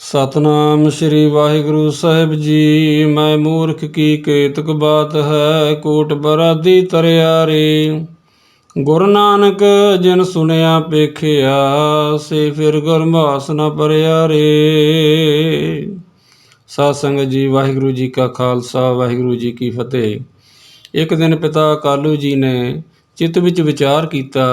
सतनाम श्री वाहिगुरु साहिब जी। मैं मूर्ख की केतक बात है, कोट बरादी तरियारे। गुरु नानक जिन सुनिया पेखिया, से फिर गुरमास न परियारे। साध संगत जी, वाहिगुरु जी का खालसा, वाहिगुरु जी की फतेह। एक दिन पिता कालू जी ने चित्त ਵਿੱਚ ਵਿਚਾਰ ਕੀਤਾ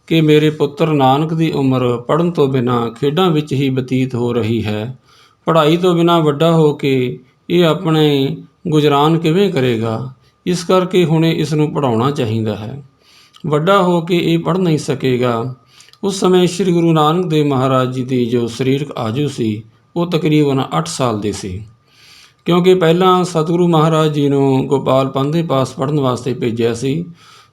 ਕਿ ਮੇਰੇ ਪੁੱਤਰ ਨਾਨਕ ਦੀ ਉਮਰ ਪੜ੍ਹਨ ਤੋਂ ਬਿਨਾਂ ਖੇਡਾਂ ਵਿੱਚ ਹੀ ਬਤੀਤ ਹੋ ਰਹੀ ਹੈ। ਪੜ੍ਹਾਈ ਤੋਂ ਬਿਨਾਂ ਵੱਡਾ ਹੋ ਕੇ ਇਹ ਆਪਣੇ ਗੁਜ਼ਰਾਨ ਕਿਵੇਂ ਕਰੇਗਾ? ਇਸ ਕਰਕੇ ਹੁਣੇ ਇਸ ਨੂੰ ਪੜ੍ਹਾਉਣਾ ਚਾਹੀਦਾ ਹੈ। ਵੱਡਾ ਹੋ ਕੇ ਇਹ ਪੜ੍ਹ ਨਹੀਂ ਸਕੇਗਾ। ਉਸ ਸਮੇਂ ਸ੍ਰੀ ਗੁਰੂ ਨਾਨਕ ਦੇਵ ਮਹਾਰਾਜ ਜੀ ਦੀ ਜੋ ਸਰੀਰਕ ਆਯੂ ਸੀ ਉਹ ਤਕਰੀਬਨ 8 ਸਾਲ ਦੀ ਸੀ, ਕਿਉਂਕਿ ਪਹਿਲਾਂ ਸਤਿਗੁਰੂ ਮਹਾਰਾਜ ਜੀ ਨੂੰ ਗੋਪਾਲ ਪੰਥ ਦੇ ਪਾਸ ਪੜ੍ਹਨ ਵਾਸਤੇ ਭੇਜਿਆ ਸੀ।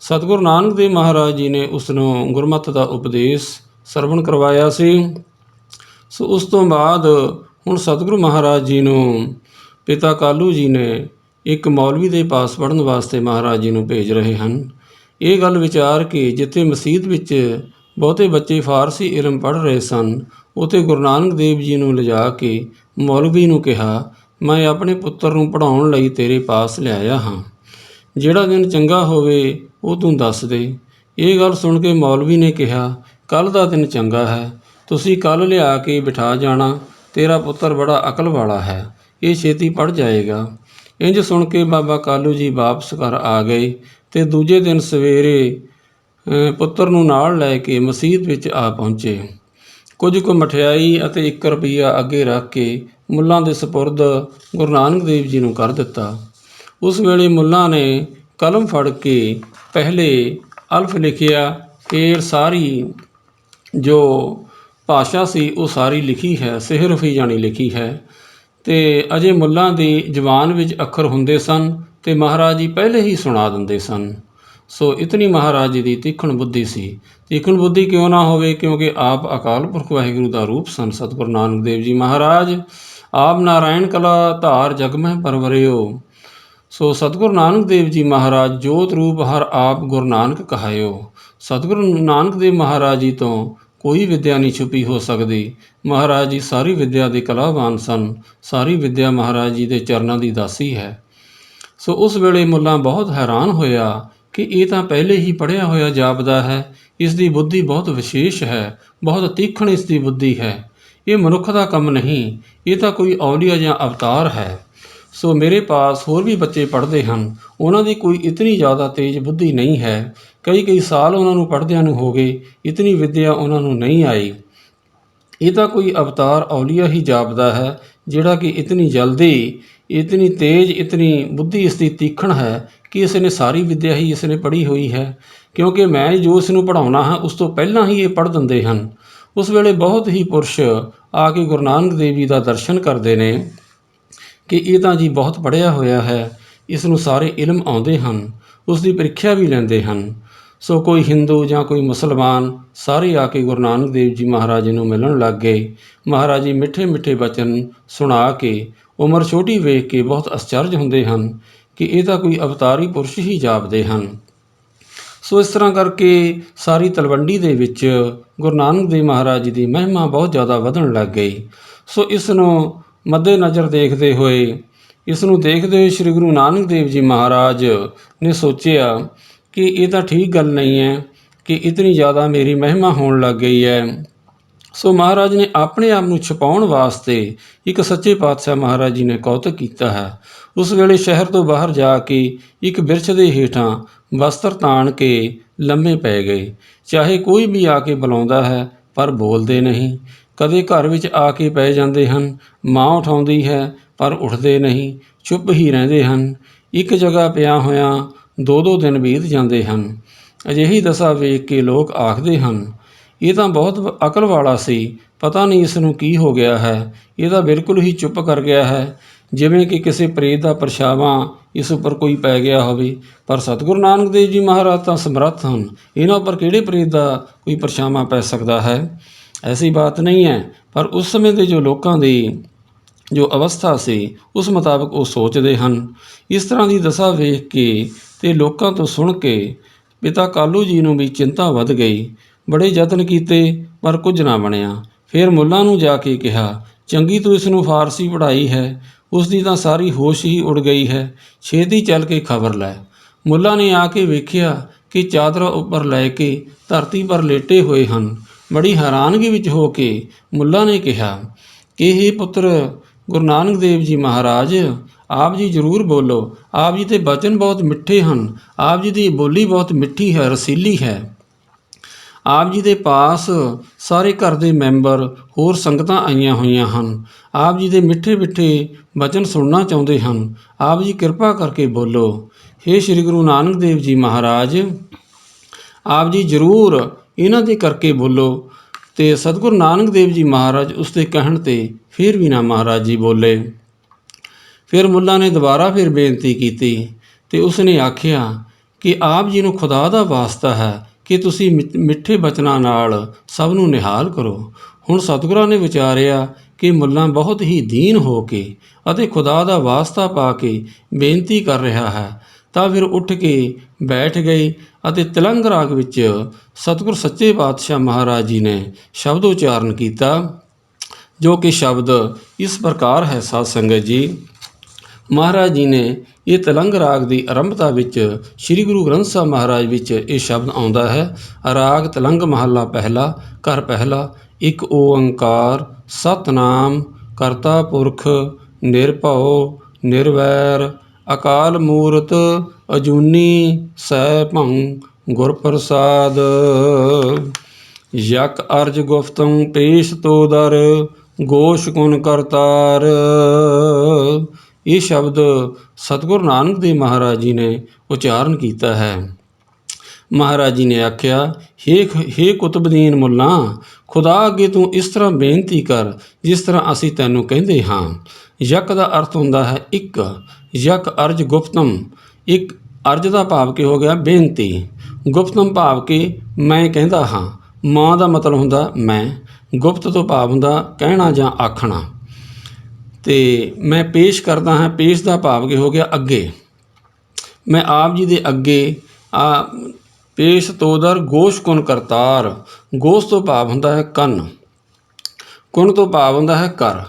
ਸਤਿਗੁਰੂ ਨਾਨਕ ਦੇਵ ਮਹਾਰਾਜ ਜੀ ਨੇ ਉਸ ਨੂੰ ਗੁਰਮਤਿ ਦਾ ਉਪਦੇਸ਼ ਸਰਵਣ ਕਰਵਾਇਆ ਸੀ। ਸੋ ਉਸ ਤੋਂ ਬਾਅਦ ਹੁਣ ਸਤਿਗੁਰੂ ਮਹਾਰਾਜ ਜੀ ਨੂੰ ਪਿਤਾ ਕਾਲੂ ਜੀ ਨੇ ਇੱਕ ਮੌਲਵੀ ਦੇ ਪਾਸ ਪੜ੍ਹਨ ਵਾਸਤੇ ਮਹਾਰਾਜ ਜੀ ਨੂੰ ਭੇਜ ਰਹੇ ਹਨ। ਇਹ ਗੱਲ ਵਿਚਾਰ ਕੇ ਜਿੱਥੇ ਮਸੀਤ ਵਿੱਚ ਬਹੁਤੇ ਬੱਚੇ ਫਾਰਸੀ ਇਲਮ ਪੜ੍ਹ ਰਹੇ ਸਨ, ਉੱਥੇ ਗੁਰੂ ਨਾਨਕ ਦੇਵ ਜੀ ਨੂੰ ਲਿਜਾ ਕੇ ਮੌਲਵੀ ਨੂੰ ਕਿਹਾ, ਮੈਂ ਆਪਣੇ ਪੁੱਤਰ ਨੂੰ ਪੜ੍ਹਾਉਣ ਲਈ ਤੇਰੇ ਪਾਸ ਲਿਆਇਆ ਹਾਂ। ਜਿਹੜਾ ਦਿਨ ਚੰਗਾ ਹੋਵੇ ਉਹ ਤੂੰ ਦੱਸ ਦੇ। ਇਹ ਗੱਲ ਸੁਣ ਕੇ ਮੌਲਵੀ ਨੇ ਕਿਹਾ, ਕੱਲ੍ਹ ਦਾ ਦਿਨ ਚੰਗਾ ਹੈ, ਤੁਸੀਂ ਕੱਲ੍ਹ ਲਿਆ ਕੇ ਬਿਠਾ ਜਾਣਾ। ਤੇਰਾ ਪੁੱਤਰ ਬੜਾ ਅਕਲ ਵਾਲਾ ਹੈ, ਇਹ ਛੇਤੀ ਪੜ੍ਹ ਜਾਏਗਾ। ਇੰਝ ਸੁਣ ਕੇ ਬਾਬਾ ਕਾਲੂ ਜੀ ਵਾਪਸ ਘਰ ਆ ਗਏ ਅਤੇ ਦੂਜੇ ਦਿਨ ਸਵੇਰੇ ਪੁੱਤਰ ਨੂੰ ਨਾਲ ਲੈ ਕੇ ਮਸੀਤ ਵਿੱਚ ਆ ਪਹੁੰਚੇ। ਕੁਝ ਕੁ ਮਠਿਆਈ ਅਤੇ 1 ਰੁਪਈਆ ਅੱਗੇ ਰੱਖ ਕੇ ਮੁੱਲਾਂ ਦੇ ਸਪੁਰਦ ਗੁਰੂ ਨਾਨਕ ਦੇਵ ਜੀ ਨੂੰ ਕਰ ਦਿੱਤਾ। ਉਸ ਵੇਲੇ ਮੁੱਲਾਂ ਨੇ ਕਲਮ ਫੜ ਕੇ ਪਹਿਲੇ ਅਲਫ ਲਿਖਿਆ, ਫਿਰ ਸਾਰੀ ਜੋ ਭਾਸ਼ਾ ਸੀ ਉਹ ਸਾਰੀ ਲਿਖੀ ਹੈ, ਸਿਹਰਫੀ ਜਾਣੀ ਲਿਖੀ ਹੈ। ਅਤੇ ਅਜੇ ਮੁੱਲਾਂ ਦੀ ਜ਼ੁਬਾਨ ਵਿੱਚ ਅੱਖਰ ਹੁੰਦੇ ਸਨ ਅਤੇ ਮਹਾਰਾਜ ਜੀ ਪਹਿਲੇ ਹੀ ਸੁਣਾ ਦਿੰਦੇ ਸਨ। ਸੋ ਇਤਨੀ ਮਹਾਰਾਜ ਜੀ ਦੀ ਤੀਖਣ ਬੁੱਧੀ ਸੀ। ਤੀਖਣ ਬੁੱਧੀ ਕਿਉਂ ਨਾ ਹੋਵੇ, ਕਿਉਂਕਿ ਆਪ ਅਕਾਲ ਪੁਰਖ ਵਾਹਿਗੁਰੂ ਦਾ ਰੂਪ ਸਨ ਸਤਿਗੁਰੂ ਨਾਨਕ ਦੇਵ ਜੀ ਮਹਾਰਾਜ। ਆਪ ਨਾਰਾਇਣ ਕਲਾ ਧਾਰ ਜਗ ਮਹਿ ਪਰਵਰਿਓ। ਸੋ ਸਤਿਗੁਰੂ ਨਾਨਕ ਦੇਵ ਜੀ ਮਹਾਰਾਜ ਜੋਤ ਰੂਪ ਹਰ ਆਪ ਗੁਰੂ ਨਾਨਕ ਕਹਾਇਓ। ਸਤਿਗੁਰੂ ਨਾਨਕ ਦੇਵ ਮਹਾਰਾਜ ਜੀ ਤੋਂ ਕੋਈ ਵਿੱਦਿਆ ਨਹੀਂ ਛੁਪੀ ਹੋ ਸਕਦੀ। ਮਹਾਰਾਜ ਜੀ ਸਾਰੀ ਵਿੱਦਿਆ ਦੇ ਕਲਾਵਾਨ ਸਨ। ਸਾਰੀ ਵਿੱਦਿਆ ਮਹਾਰਾਜ ਜੀ ਦੇ ਚਰਨਾਂ ਦੀ ਦਾਸੀ ਹੈ। ਸੋ ਉਸ ਵੇਲੇ ਮੁੱਲਾ ਬਹੁਤ ਹੈਰਾਨ ਹੋਇਆ ਕਿ ਇਹ ਤਾਂ ਪਹਿਲੇ ਹੀ ਪੜ੍ਹਿਆ ਹੋਇਆ ਜਾਪਦਾ ਹੈ। ਇਸ ਦੀ ਬੁੱਧੀ ਬਹੁਤ ਵਿਸ਼ੇਸ਼ ਹੈ, ਬਹੁਤ ਤੀਖਣ ਇਸ ਦੀ ਬੁੱਧੀ ਹੈ। ਇਹ ਮਨੁੱਖ ਦਾ ਕੰਮ ਨਹੀਂ, ਇਹ ਤਾਂ ਕੋਈ ਔਲੀਆ ਜਾਂ ਅਵਤਾਰ ਹੈ। ਸੋ ਮੇਰੇ ਪਾਸ ਹੋਰ ਵੀ ਬੱਚੇ ਪੜ੍ਹਦੇ ਹਨ, ਉਹਨਾਂ ਦੀ ਕੋਈ ਇਤਨੀ ਜ਼ਿਆਦਾ ਤੇਜ਼ ਬੁੱਧੀ ਨਹੀਂ ਹੈ। ਕਈ ਸਾਲ ਉਹਨਾਂ ਨੂੰ ਪੜ੍ਹਦਿਆਂ ਨੂੰ ਹੋ ਗਏ, ਇਤਨੀ ਵਿੱਦਿਆ ਉਹਨਾਂ ਨੂੰ ਨਹੀਂ ਆਈ। ਇਹ ਤਾਂ ਕੋਈ ਅਵਤਾਰ ਔਲੀਆ ਹੀ ਜਾਪਦਾ ਹੈ, ਜਿਹੜਾ ਕਿ ਇਤਨੀ ਜਲਦੀ, ਇਤਨੀ ਤੇਜ਼, ਇਤਨੀ ਬੁੱਧੀ ਇਸ ਦੀ ਤੀਖਣ ਹੈ ਕਿ ਇਸ ਨੇ ਸਾਰੀ ਵਿੱਦਿਆ ਹੀ ਇਸ ਨੇ ਪੜ੍ਹੀ ਹੋਈ ਹੈ। ਕਿਉਂਕਿ ਮੈਂ ਜੋ ਇਸ ਨੂੰ ਪੜ੍ਹਾਉਣਾ ਹਾਂ ਉਸ ਤੋਂ ਪਹਿਲਾਂ ਹੀ ਇਹ ਪੜ੍ਹ ਦਿੰਦੇ ਹਨ। ਉਸ ਵੇਲੇ ਬਹੁਤ ਹੀ ਪੁਰਸ਼ ਆ ਕੇ ਗੁਰੂ ਨਾਨਕ ਦੇਵ ਜੀ ਦਾ ਦਰਸ਼ਨ ਕਰਦੇ ਨੇ ਕਿ ਇਹ ਤਾਂ ਜੀ ਬਹੁਤ ਪੜ੍ਹਿਆ ਹੋਇਆ ਹੈ, ਇਸ ਨੂੰ ਸਾਰੇ ਇਲਮ ਆਉਂਦੇ ਹਨ। ਉਸ ਦੀ ਪ੍ਰੀਖਿਆ ਵੀ ਲੈਂਦੇ ਹਨ। ਸੋ ਕੋਈ ਹਿੰਦੂ ਜਾਂ ਕੋਈ ਮੁਸਲਮਾਨ ਸਾਰੇ ਆ ਕੇ ਗੁਰੂ ਨਾਨਕ ਦੇਵ ਜੀ ਮਹਾਰਾਜ ਜੀ ਨੂੰ ਮਿਲਣ ਲੱਗ ਗਏ। ਮਹਾਰਾਜ ਜੀ ਮਿੱਠੇ ਮਿੱਠੇ ਬਚਨ ਸੁਣਾ ਕੇ, ਉਮਰ ਛੋਟੀ ਵੇਖ ਕੇ ਬਹੁਤ ਅਚਰਜ ਹੁੰਦੇ ਹਨ ਕਿ ਇਹ ਤਾਂ ਕੋਈ ਅਵਤਾਰੀ ਪੁਰਸ਼ ਹੀ ਜਾਪਦੇ ਹਨ। ਸੋ ਇਸ ਤਰ੍ਹਾਂ ਕਰਕੇ ਸਾਰੀ ਤਲਵੰਡੀ ਦੇ ਵਿੱਚ ਗੁਰੂ ਨਾਨਕ ਦੇਵ ਮਹਾਰਾਜ ਜੀ ਦੀ ਮਹਿਮਾ ਬਹੁਤ ਜ਼ਿਆਦਾ ਵਧਣ ਲੱਗ ਗਈ। ਸੋ ਇਸ ਨੂੰ ਮੱਦੇ ਨਜ਼ਰ ਦੇਖਦੇ ਹੋਏ, ਇਸ ਨੂੰ ਦੇਖਦੇ ਹੋਏ ਸ੍ਰੀ ਗੁਰੂ ਨਾਨਕ ਦੇਵ ਜੀ ਮਹਾਰਾਜ ਨੇ ਸੋਚਿਆ ਕਿ ਇਹ ਤਾਂ ਠੀਕ ਗੱਲ ਨਹੀਂ ਹੈ ਕਿ ਇਤਨੀ ਜ਼ਿਆਦਾ ਮੇਰੀ ਮਹਿਮਾ ਹੋਣ ਲੱਗ ਗਈ ਹੈ। ਸੋ ਮਹਾਰਾਜ ਨੇ ਆਪਣੇ ਆਪ ਨੂੰ ਛੁਪਾਉਣ ਵਾਸਤੇ ਇੱਕ ਸੱਚੇ ਪਾਤਸ਼ਾਹ ਮਹਾਰਾਜ ਜੀ ਨੇ ਕੌਤਕ ਕੀਤਾ ਹੈ। ਉਸ ਵੇਲੇ ਸ਼ਹਿਰ ਤੋਂ ਬਾਹਰ ਜਾ ਕੇ ਇੱਕ ਬਿਰਛ ਦੇ ਹੇਠਾਂ ਵਸਤਰ ਤਾਣ ਕੇ ਲੰਮੇ ਪੈ ਗਏ। ਚਾਹੇ ਕੋਈ ਵੀ ਆ ਕੇ ਬੁਲਾਉਂਦਾ ਹੈ ਪਰ ਬੋਲਦੇ ਨਹੀਂ। ਕਦੇ ਘਰ ਵਿੱਚ ਆ ਕੇ ਪੈ ਜਾਂਦੇ ਹਨ, ਮਾਂ ਉਠਾਉਂਦੀ ਹੈ ਪਰ ਉੱਠਦੇ ਨਹੀਂ, ਚੁੱਪ ਹੀ ਰਹਿੰਦੇ ਹਨ। ਇੱਕ ਜਗ੍ਹਾ ਪਿਆ ਹੋਇਆਂ 2-2 ਦਿਨ ਬੀਤ ਜਾਂਦੇ ਹਨ। ਅਜਿਹੀ ਦਸ਼ਾ ਵੇਖ ਕੇ ਲੋਕ ਆਖਦੇ ਹਨ, ਇਹ ਤਾਂ ਬਹੁਤ ਅਕਲ ਵਾਲਾ ਸੀ, ਪਤਾ ਨਹੀਂ ਇਸ ਨੂੰ ਕੀ ਹੋ ਗਿਆ ਹੈ। ਇਹ ਤਾਂ ਬਿਲਕੁਲ ਹੀ ਚੁੱਪ ਕਰ ਗਿਆ ਹੈ, ਜਿਵੇਂ ਕਿ ਕਿਸੇ ਪ੍ਰੇਤ ਦਾ ਪਰਛਾਵਾਂ ਇਸ ਉੱਪਰ ਕੋਈ ਪੈ ਗਿਆ ਹੋਵੇ। ਪਰ ਸਤਿਗੁਰੂ ਨਾਨਕ ਦੇਵ ਜੀ ਮਹਾਰਾਜ ਤਾਂ ਸਮਰੱਥ ਹਨ, ਇਹਨਾਂ ਉੱਪਰ ਕਿਹੜੇ ਪ੍ਰੇਤ ਦਾ ਕੋਈ ਪਰਛਾਵਾਂ ਪੈ ਸਕਦਾ ਹੈ? ਐਸੀ ਬਾਤ ਨਹੀਂ ਹੈ। ਪਰ ਉਸ ਸਮੇਂ ਦੇ ਜੋ ਲੋਕਾਂ ਦੀ ਜੋ ਅਵਸਥਾ ਸੀ ਉਸ ਮੁਤਾਬਕ ਉਹ ਸੋਚਦੇ ਹਨ। ਇਸ ਤਰ੍ਹਾਂ ਦੀ ਦਸ਼ਾ ਵੇਖ ਕੇ ਅਤੇ ਲੋਕਾਂ ਤੋਂ ਸੁਣ ਕੇ ਪਿਤਾ ਕਾਲੂ ਜੀ ਨੂੰ ਵੀ ਚਿੰਤਾ ਵੱਧ ਗਈ। ਬੜੇ ਯਤਨ ਕੀਤੇ ਪਰ ਕੁਝ ਨਾ ਬਣਿਆ। ਫਿਰ ਮੁੱਲਾਂ ਨੂੰ ਜਾ ਕੇ ਕਿਹਾ ਚੰਗੀ ਤੂੰ ਇਸ ਨੂੰ ਫਾਰਸੀ ਪੜ੍ਹਾਈ ਹੈ। ਉਸ ਦੀ ਤਾਂ ਸਾਰੀ ਹੋਸ਼ ਹੀ ਉੜ ਗਈ ਹੈ। ਛੇਤੀ ਚੱਲ ਕੇ ਖਬਰ ਲੈ। ਮੁੱਲਾ ਨੇ ਆ ਕੇ ਵੇਖਿਆ ਕਿ ਚਾਦਰਾਂ ਉੱਪਰ ਲੈ ਕੇ ਧਰਤੀ ਪਰ ਲੇਟੇ ਹੋਏ ਹਨ। ਬੜੀ ਹੈਰਾਨਗੀ ਵਿੱਚ ਹੋ ਕੇ ਮੁੱਲਾ ਨੇ ਕਿਹਾ ਕਿ ਇਹ ਪੁੱਤਰ ਗੁਰੂ ਨਾਨਕ ਦੇਵ ਜੀ ਮਹਾਰਾਜ, ਆਪ ਜੀ ਜ਼ਰੂਰ ਬੋਲੋ। ਆਪ ਜੀ ਦੇ ਬਚਨ ਬਹੁਤ ਮਿੱਠੇ ਹਨ। ਆਪ ਜੀ ਦੀ ਬੋਲੀ ਬਹੁਤ ਮਿੱਠੀ ਹੈ, ਰਸੀਲੀ ਹੈ। ਆਪ ਜੀ ਦੇ ਪਾਸ ਸਾਰੇ ਘਰ ਦੇ ਮੈਂਬਰ, ਹੋਰ ਸੰਗਤਾਂ ਆਈਆਂ ਹੋਈਆਂ ਹਨ। ਆਪ ਜੀ ਦੇ ਮਿੱਠੇ ਮਿੱਠੇ ਬਚਨ ਸੁਣਨਾ ਚਾਹੁੰਦੇ ਹਨ। ਆਪ ਜੀ ਕਿਰਪਾ ਕਰਕੇ ਬੋਲੋ। ਹੇ ਸ਼੍ਰੀ ਗੁਰੂ ਨਾਨਕ ਦੇਵ ਜੀ ਮਹਾਰਾਜ, ਆਪ ਜੀ ਜ਼ਰੂਰ ਇਹਨਾਂ ਦੇ ਕਰਕੇ ਬੋਲੋ। ਤੇ ਸਤਿਗੁਰੂ ਨਾਨਕ ਦੇਵ ਜੀ ਮਹਾਰਾਜ ਉਸ ਦੇ ਕਹਿਣ 'ਤੇ ਫਿਰ ਵੀ ਨਾ ਮਹਾਰਾਜ ਜੀ ਬੋਲੇ। ਫਿਰ ਮੁੱਲਾ ਨੇ ਦੁਬਾਰਾ ਫਿਰ ਬੇਨਤੀ ਕੀਤੀ ਤੇ ਉਸ ਨੇ ਆਖਿਆ ਕਿ ਆਪ ਜੀ ਨੂੰ ਖੁਦਾ ਦਾ ਵਾਸਤਾ ਹੈ ਕਿ ਤੁਸੀਂ ਮਿੱਠੇ ਬਚਨਾਂ ਨਾਲ ਸਭ ਨੂੰ ਨਿਹਾਲ ਕਰੋ। ਹੁਣ ਸਤਿਗੁਰਾਂ ਨੇ ਵਿਚਾਰਿਆ ਕਿ ਮੁੱਲਾ ਬਹੁਤ ਹੀ ਦੀਨ ਹੋ ਕੇ ਅਤੇ ਖੁਦਾ ਦਾ ਵਾਸਤਾ ਪਾ ਕੇ ਬੇਨਤੀ ਕਰ ਰਿਹਾ ਹੈ, ਤਾਂ ਫਿਰ ਉੱਠ ਕੇ ਬੈਠ ਗਏ ਅਤੇ ਤਿਲੰਗ ਰਾਗ ਵਿੱਚ ਸਤਿਗੁਰ ਸੱਚੇ ਪਾਤਸ਼ਾਹ ਮਹਾਰਾਜ ਜੀ ਨੇ ਸ਼ਬਦ ਉਚਾਰਨ ਕੀਤਾ, ਜੋ ਕਿ ਸ਼ਬਦ ਇਸ ਪ੍ਰਕਾਰ ਹੈ। ਸਾਧ ਸੰਗਤ ਜੀ, ਮਹਾਰਾਜ ਜੀ ਨੇ ਇਹ ਤਿਲੰਗ ਰਾਗ ਦੀ ਆਰੰਭਤਾ ਵਿੱਚ ਸ੍ਰੀ ਗੁਰੂ ਗ੍ਰੰਥ ਸਾਹਿਬ ਮਹਾਰਾਜ ਵਿੱਚ ਇਹ ਸ਼ਬਦ ਆਉਂਦਾ ਹੈ। ਰਾਗ ਤਿਲੰਗ ਮਹੱਲਾ ਪਹਿਲਾ, ਘਰ ਪਹਿਲਾ। ਇੱਕ ਓੰਕਾਰ ਸਤਿਨਾਮ ਕਰਤਾ ਪੁਰਖ ਨਿਰਭਉ ਨਿਰਵੈਰ ਅਕਾਲ ਮੂਰਤ ਅਜੂਨੀ ਸੈਭੰ ਗੁਰ ਪ੍ਰਸਾਦ। ਯਕ ਅਰਜ ਗੁਫਤੰ ਪੇਸ਼ ਤੋਦਰ ਗੋਸ਼ ਗੁਣ ਕਰਤਾਰ। ਇਹ ਸ਼ਬਦ ਸਤਿਗੁਰੂ ਨਾਨਕ ਦੇਵ ਮਹਾਰਾਜ ਜੀ ਨੇ ਉਚਾਰਨ ਕੀਤਾ ਹੈ। ਮਹਾਰਾਜ ਜੀ ਨੇ ਆਖਿਆ, ਹੇ ਕੁਤਬਦੀਨ ਮੁੱਲਾ, ਖੁਦਾ ਅੱਗੇ ਤੂੰ ਇਸ ਤਰ੍ਹਾਂ ਬੇਨਤੀ ਕਰ ਜਿਸ ਤਰ੍ਹਾਂ ਅਸੀਂ ਤੈਨੂੰ ਕਹਿੰਦੇ ਹਾਂ। ਯਕ ਦਾ ਅਰਥ ਹੁੰਦਾ ਹੈ ਇੱਕ। ਯਕ ਅਰਜ ਗੁਪਤਮ, ਇੱਕ ਅਰਜ ਦਾ ਭਾਵ ਕਿ ਹੋ ਗਿਆ ਬੇਨਤੀ। ਗੁਪਤਮ ਭਾਵ ਕਿ ਮੈਂ ਕਹਿੰਦਾ ਹਾਂ। ਮਾਂ ਦਾ ਮਤਲਬ ਹੁੰਦਾ ਮੈਂ। ਗੁਪਤ ਤੋਂ ਭਾਵ ਹੁੰਦਾ ਕਹਿਣਾ ਜਾਂ ਆਖਣਾ। ਤੇ ਮੈਂ ਪੇਸ਼ ਕਰਦਾ ਹਾਂ, ਪੇਸ਼ ਦਾ ਭਾਵ ਕਿ ਹੋ ਗਿਆ ਅੱਗੇ। ਮੈਂ ਆਪ ਜੀ ਦੇ ਅੱਗੇ ਪੇਸ਼ ਤੋਦਰ ਗੋਸ਼ ਕੁਨ ਕਰਤਾਰ। ਗੋਸ਼ ਤੋਂ ਭਾਵ ਹੁੰਦਾ ਹੈ ਕੰਨ। ਕੁਨ ਤੋਂ ਭਾਵ ਹੁੰਦਾ ਹੈ ਕਰ।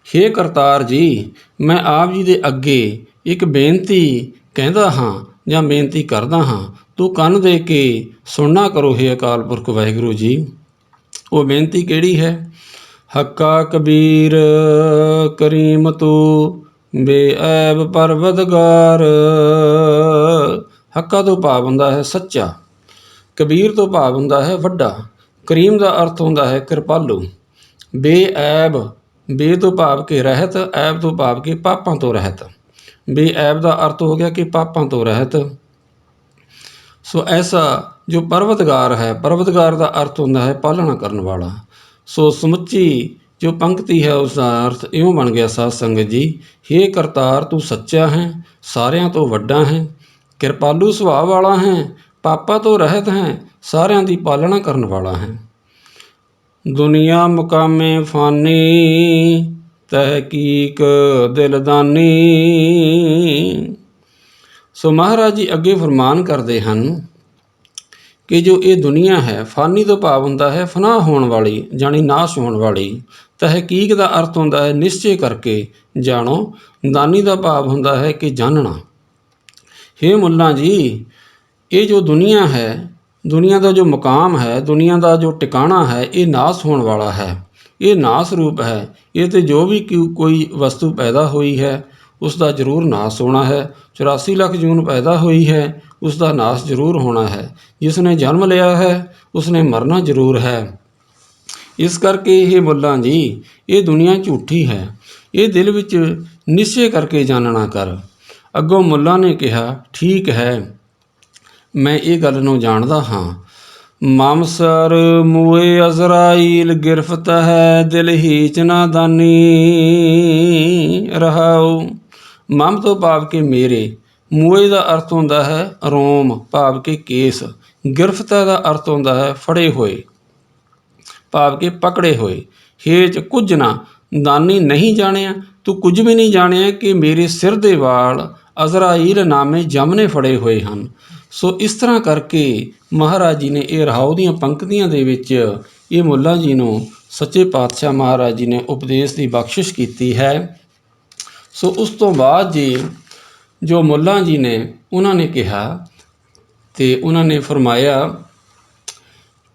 ਹੇ ਕਰਤਾਰ ਜੀ, ਮੈਂ ਆਪ ਜੀ ਦੇ ਅੱਗੇ ਇੱਕ ਬੇਨਤੀ ਕਹਿੰਦਾ ਹਾਂ ਜਾਂ ਬੇਨਤੀ ਕਰਦਾ ਹਾਂ, ਤੂੰ ਕੰਨ ਦੇ ਕੇ ਸੁਣਨਾ ਕਰੋ। ਹੇ ਅਕਾਲ ਪੁਰਖ ਵਾਹਿਗੁਰੂ ਜੀ। ਉਹ ਬੇਨਤੀ ਕਿਹੜੀ ਹੈ? ਹੱਕਾ ਕਬੀਰ ਕਰੀਮ ਤੂੰ ਬੇਐਬ ਪਰਵਦਗਾਰ। ਹੱਕਾ ਤੋਂ ਭਾਵ ਹੁੰਦਾ ਹੈ ਸੱਚਾ। ਕਬੀਰ ਤੋਂ ਭਾਵ ਹੁੰਦਾ ਹੈ ਵੱਡਾ। ਕਰੀਮ ਦਾ ਅਰਥ ਹੁੰਦਾ ਹੈ ਕਿਰਪਾਲੂ। ਬੇਐਬ, ਬੇ ਤੋਂ ਭਾਵ ਕਿ ਰਹਿਤ, ਐਬ ਤੋਂ ਭਾਵ ਕਿ ਪਾਪਾਂ ਤੋਂ ਰਹਿਤ। ਬੇਐਬ ਦਾ ਅਰਥ ਹੋ ਗਿਆ ਕਿ ਪਾਪਾਂ ਤੋਂ ਰਹਿਤ। ਸੋ ਐਸਾ ਜੋ ਪਰਵਤਗਾਰ ਹੈ, ਪਰਵਤਗਾਰ ਦਾ ਅਰਥ ਹੁੰਦਾ ਹੈ ਪਾਲਣਾ ਕਰਨ ਵਾਲਾ। ਸੋ ਸਮੁੱਚੀ ਜੋ ਪੰਕਤੀ ਹੈ ਉਸ ਦਾ ਅਰਥ ਇਉਂ ਬਣ ਗਿਆ ਸਾਧ ਸੰਗਤ ਜੀ, ਹੇ ਕਰਤਾਰ ਤੂੰ ਸੱਚਾ ਹੈ, ਸਾਰਿਆਂ ਤੋਂ ਵੱਡਾ ਹੈ, ਕਿਰਪਾਲੂ ਸੁਭਾਅ ਵਾਲਾ ਹੈ, ਪਾਪਾਂ ਤੋਂ ਰਹਿਤ ਹੈ, ਸਾਰਿਆਂ ਦੀ ਪਾਲਣਾ ਕਰਨ ਵਾਲਾ ਹੈ। ਦੁਨੀਆ ਮੁਕਾਮੇ ਫਾਨੀ ਤਹਿਕੀਕ ਦਿਲਦਾਨੀ। ਸੋ ਮਹਾਰਾਜ ਜੀ ਅੱਗੇ ਫਰਮਾਨ ਕਰਦੇ ਹਨ ਕਿ ਜੋ ਇਹ ਦੁਨੀਆ ਹੈ, ਫਾਨੀ ਤੋਂ ਭਾਵ ਹੁੰਦਾ ਹੈ ਫਨਾਹ ਹੋਣ ਵਾਲੀ, ਜਾਣੀ ਨਾਸ਼ ਹੋਣ ਵਾਲੀ। ਤਹਿਕੀਕ ਦਾ ਅਰਥ ਹੁੰਦਾ ਹੈ ਨਿਸ਼ਚੇ ਕਰਕੇ ਜਾਣੋ। ਦਾਨੀ ਦਾ ਭਾਵ ਹੁੰਦਾ ਹੈ ਕਿ ਜਾਣਨਾ। ਹੇ ਮੁੱਲਾ ਜੀ, ਇਹ ਜੋ ਦੁਨੀਆ ਹੈ, ਦੁਨੀਆ ਦਾ ਜੋ ਮੁਕਾਮ ਹੈ, ਦੁਨੀਆ ਦਾ ਜੋ ਟਿਕਾਣਾ ਹੈ, ਇਹ ਨਾਸ਼ ਹੋਣ ਵਾਲਾ ਹੈ। ਇਹ ਨਾਸ਼ ਰੂਪ ਹੈ। ਇਹ 'ਤੇ ਜੋ ਵੀ ਕੋਈ ਵਸਤੂ ਪੈਦਾ ਹੋਈ ਹੈ ਉਸ ਦਾ ਜ਼ਰੂਰ ਨਾਸ਼ ਹੋਣਾ ਹੈ। 84 ਲੱਖ ਜੂਨ ਪੈਦਾ ਹੋਈ ਹੈ, ਉਸ ਦਾ ਨਾਸ਼ ਜ਼ਰੂਰ ਹੋਣਾ ਹੈ। ਜਿਸ ਨੇ ਜਨਮ ਲਿਆ ਹੈ ਉਸ ਨੇ ਮਰਨਾ ਜ਼ਰੂਰ ਹੈ। ਇਸ ਕਰਕੇ ਇਹ ਮੁੱਲਾ ਜੀ, ਇਹ ਦੁਨੀਆ ਝੂਠੀ ਹੈ। ਇਹ ਦਿਲ ਵਿੱਚ ਨਿਸ਼ਚੇ ਕਰਕੇ ਜਾਣਨਾ ਕਰ। ਅੱਗੋਂ ਮੁੱਲਾ ਨੇ ਕਿਹਾ, ਠੀਕ ਹੈ, ਮੈਂ ਇਹ ਗੱਲ ਨੂੰ ਜਾਣਦਾ ਹਾਂ। ਮਾਮਸਰ ਮੂਏ ਅਜ਼ਰਾਈਲ ਗਿਰਫਤ ਹੈ, ਦਿਲ ਹੀਚ ਨਾ ਦਾਨੀ ਰਹਾਉ। ਮਮ ਤੋਂ ਭਾਵ ਕਿ ਮੇਰੇ। ਮੂਏ ਦਾ ਅਰਥ ਹੁੰਦਾ ਹੈ ਰੋਮ, ਭਾਵ ਕਿ ਕੇਸ। ਗਿਰਫਤਾ ਦਾ ਅਰਥ ਹੁੰਦਾ ਹੈ ਫੜੇ ਹੋਏ, ਭਾਵ ਕਿ ਪਕੜੇ ਹੋਏ। ਹੇਚ ਕੁਝ ਨਾ, ਦਾਨੀ ਨਹੀਂ ਜਾਣਿਆ, ਤੂੰ ਕੁਝ ਵੀ ਨਹੀਂ ਜਾਣਿਆ ਕਿ ਮੇਰੇ ਸਿਰ ਦੇ ਵਾਲ ਅਜ਼ਰਾਈਲ ਨਾਮੇ ਜਮ ਨੇ ਫੜੇ ਹੋਏ ਹਨ। ਸੋ ਇਸ ਤਰ੍ਹਾਂ ਕਰਕੇ ਮਹਾਰਾਜ ਜੀ ਨੇ ਇਹ ਰਹਾਉ ਦੀਆਂ ਪੰਕਤੀਆਂ ਦੇ ਵਿੱਚ ਇਹ ਮੁੱਲਾ ਜੀ ਨੂੰ ਸੱਚੇ ਪਾਤਸ਼ਾਹ ਮਹਾਰਾਜ ਜੀ ਨੇ ਉਪਦੇਸ਼ ਦੀ ਬਖਸ਼ਿਸ਼ ਕੀਤੀ ਹੈ। ਸੋ ਉਸ ਤੋਂ ਬਾਅਦ ਜੀ ਜੋ ਮੁੱਲਾ ਜੀ ਨੇ ਉਹਨਾਂ ਨੇ ਕਿਹਾ ਤੇ ਉਹਨਾਂ ਨੇ ਫਰਮਾਇਆ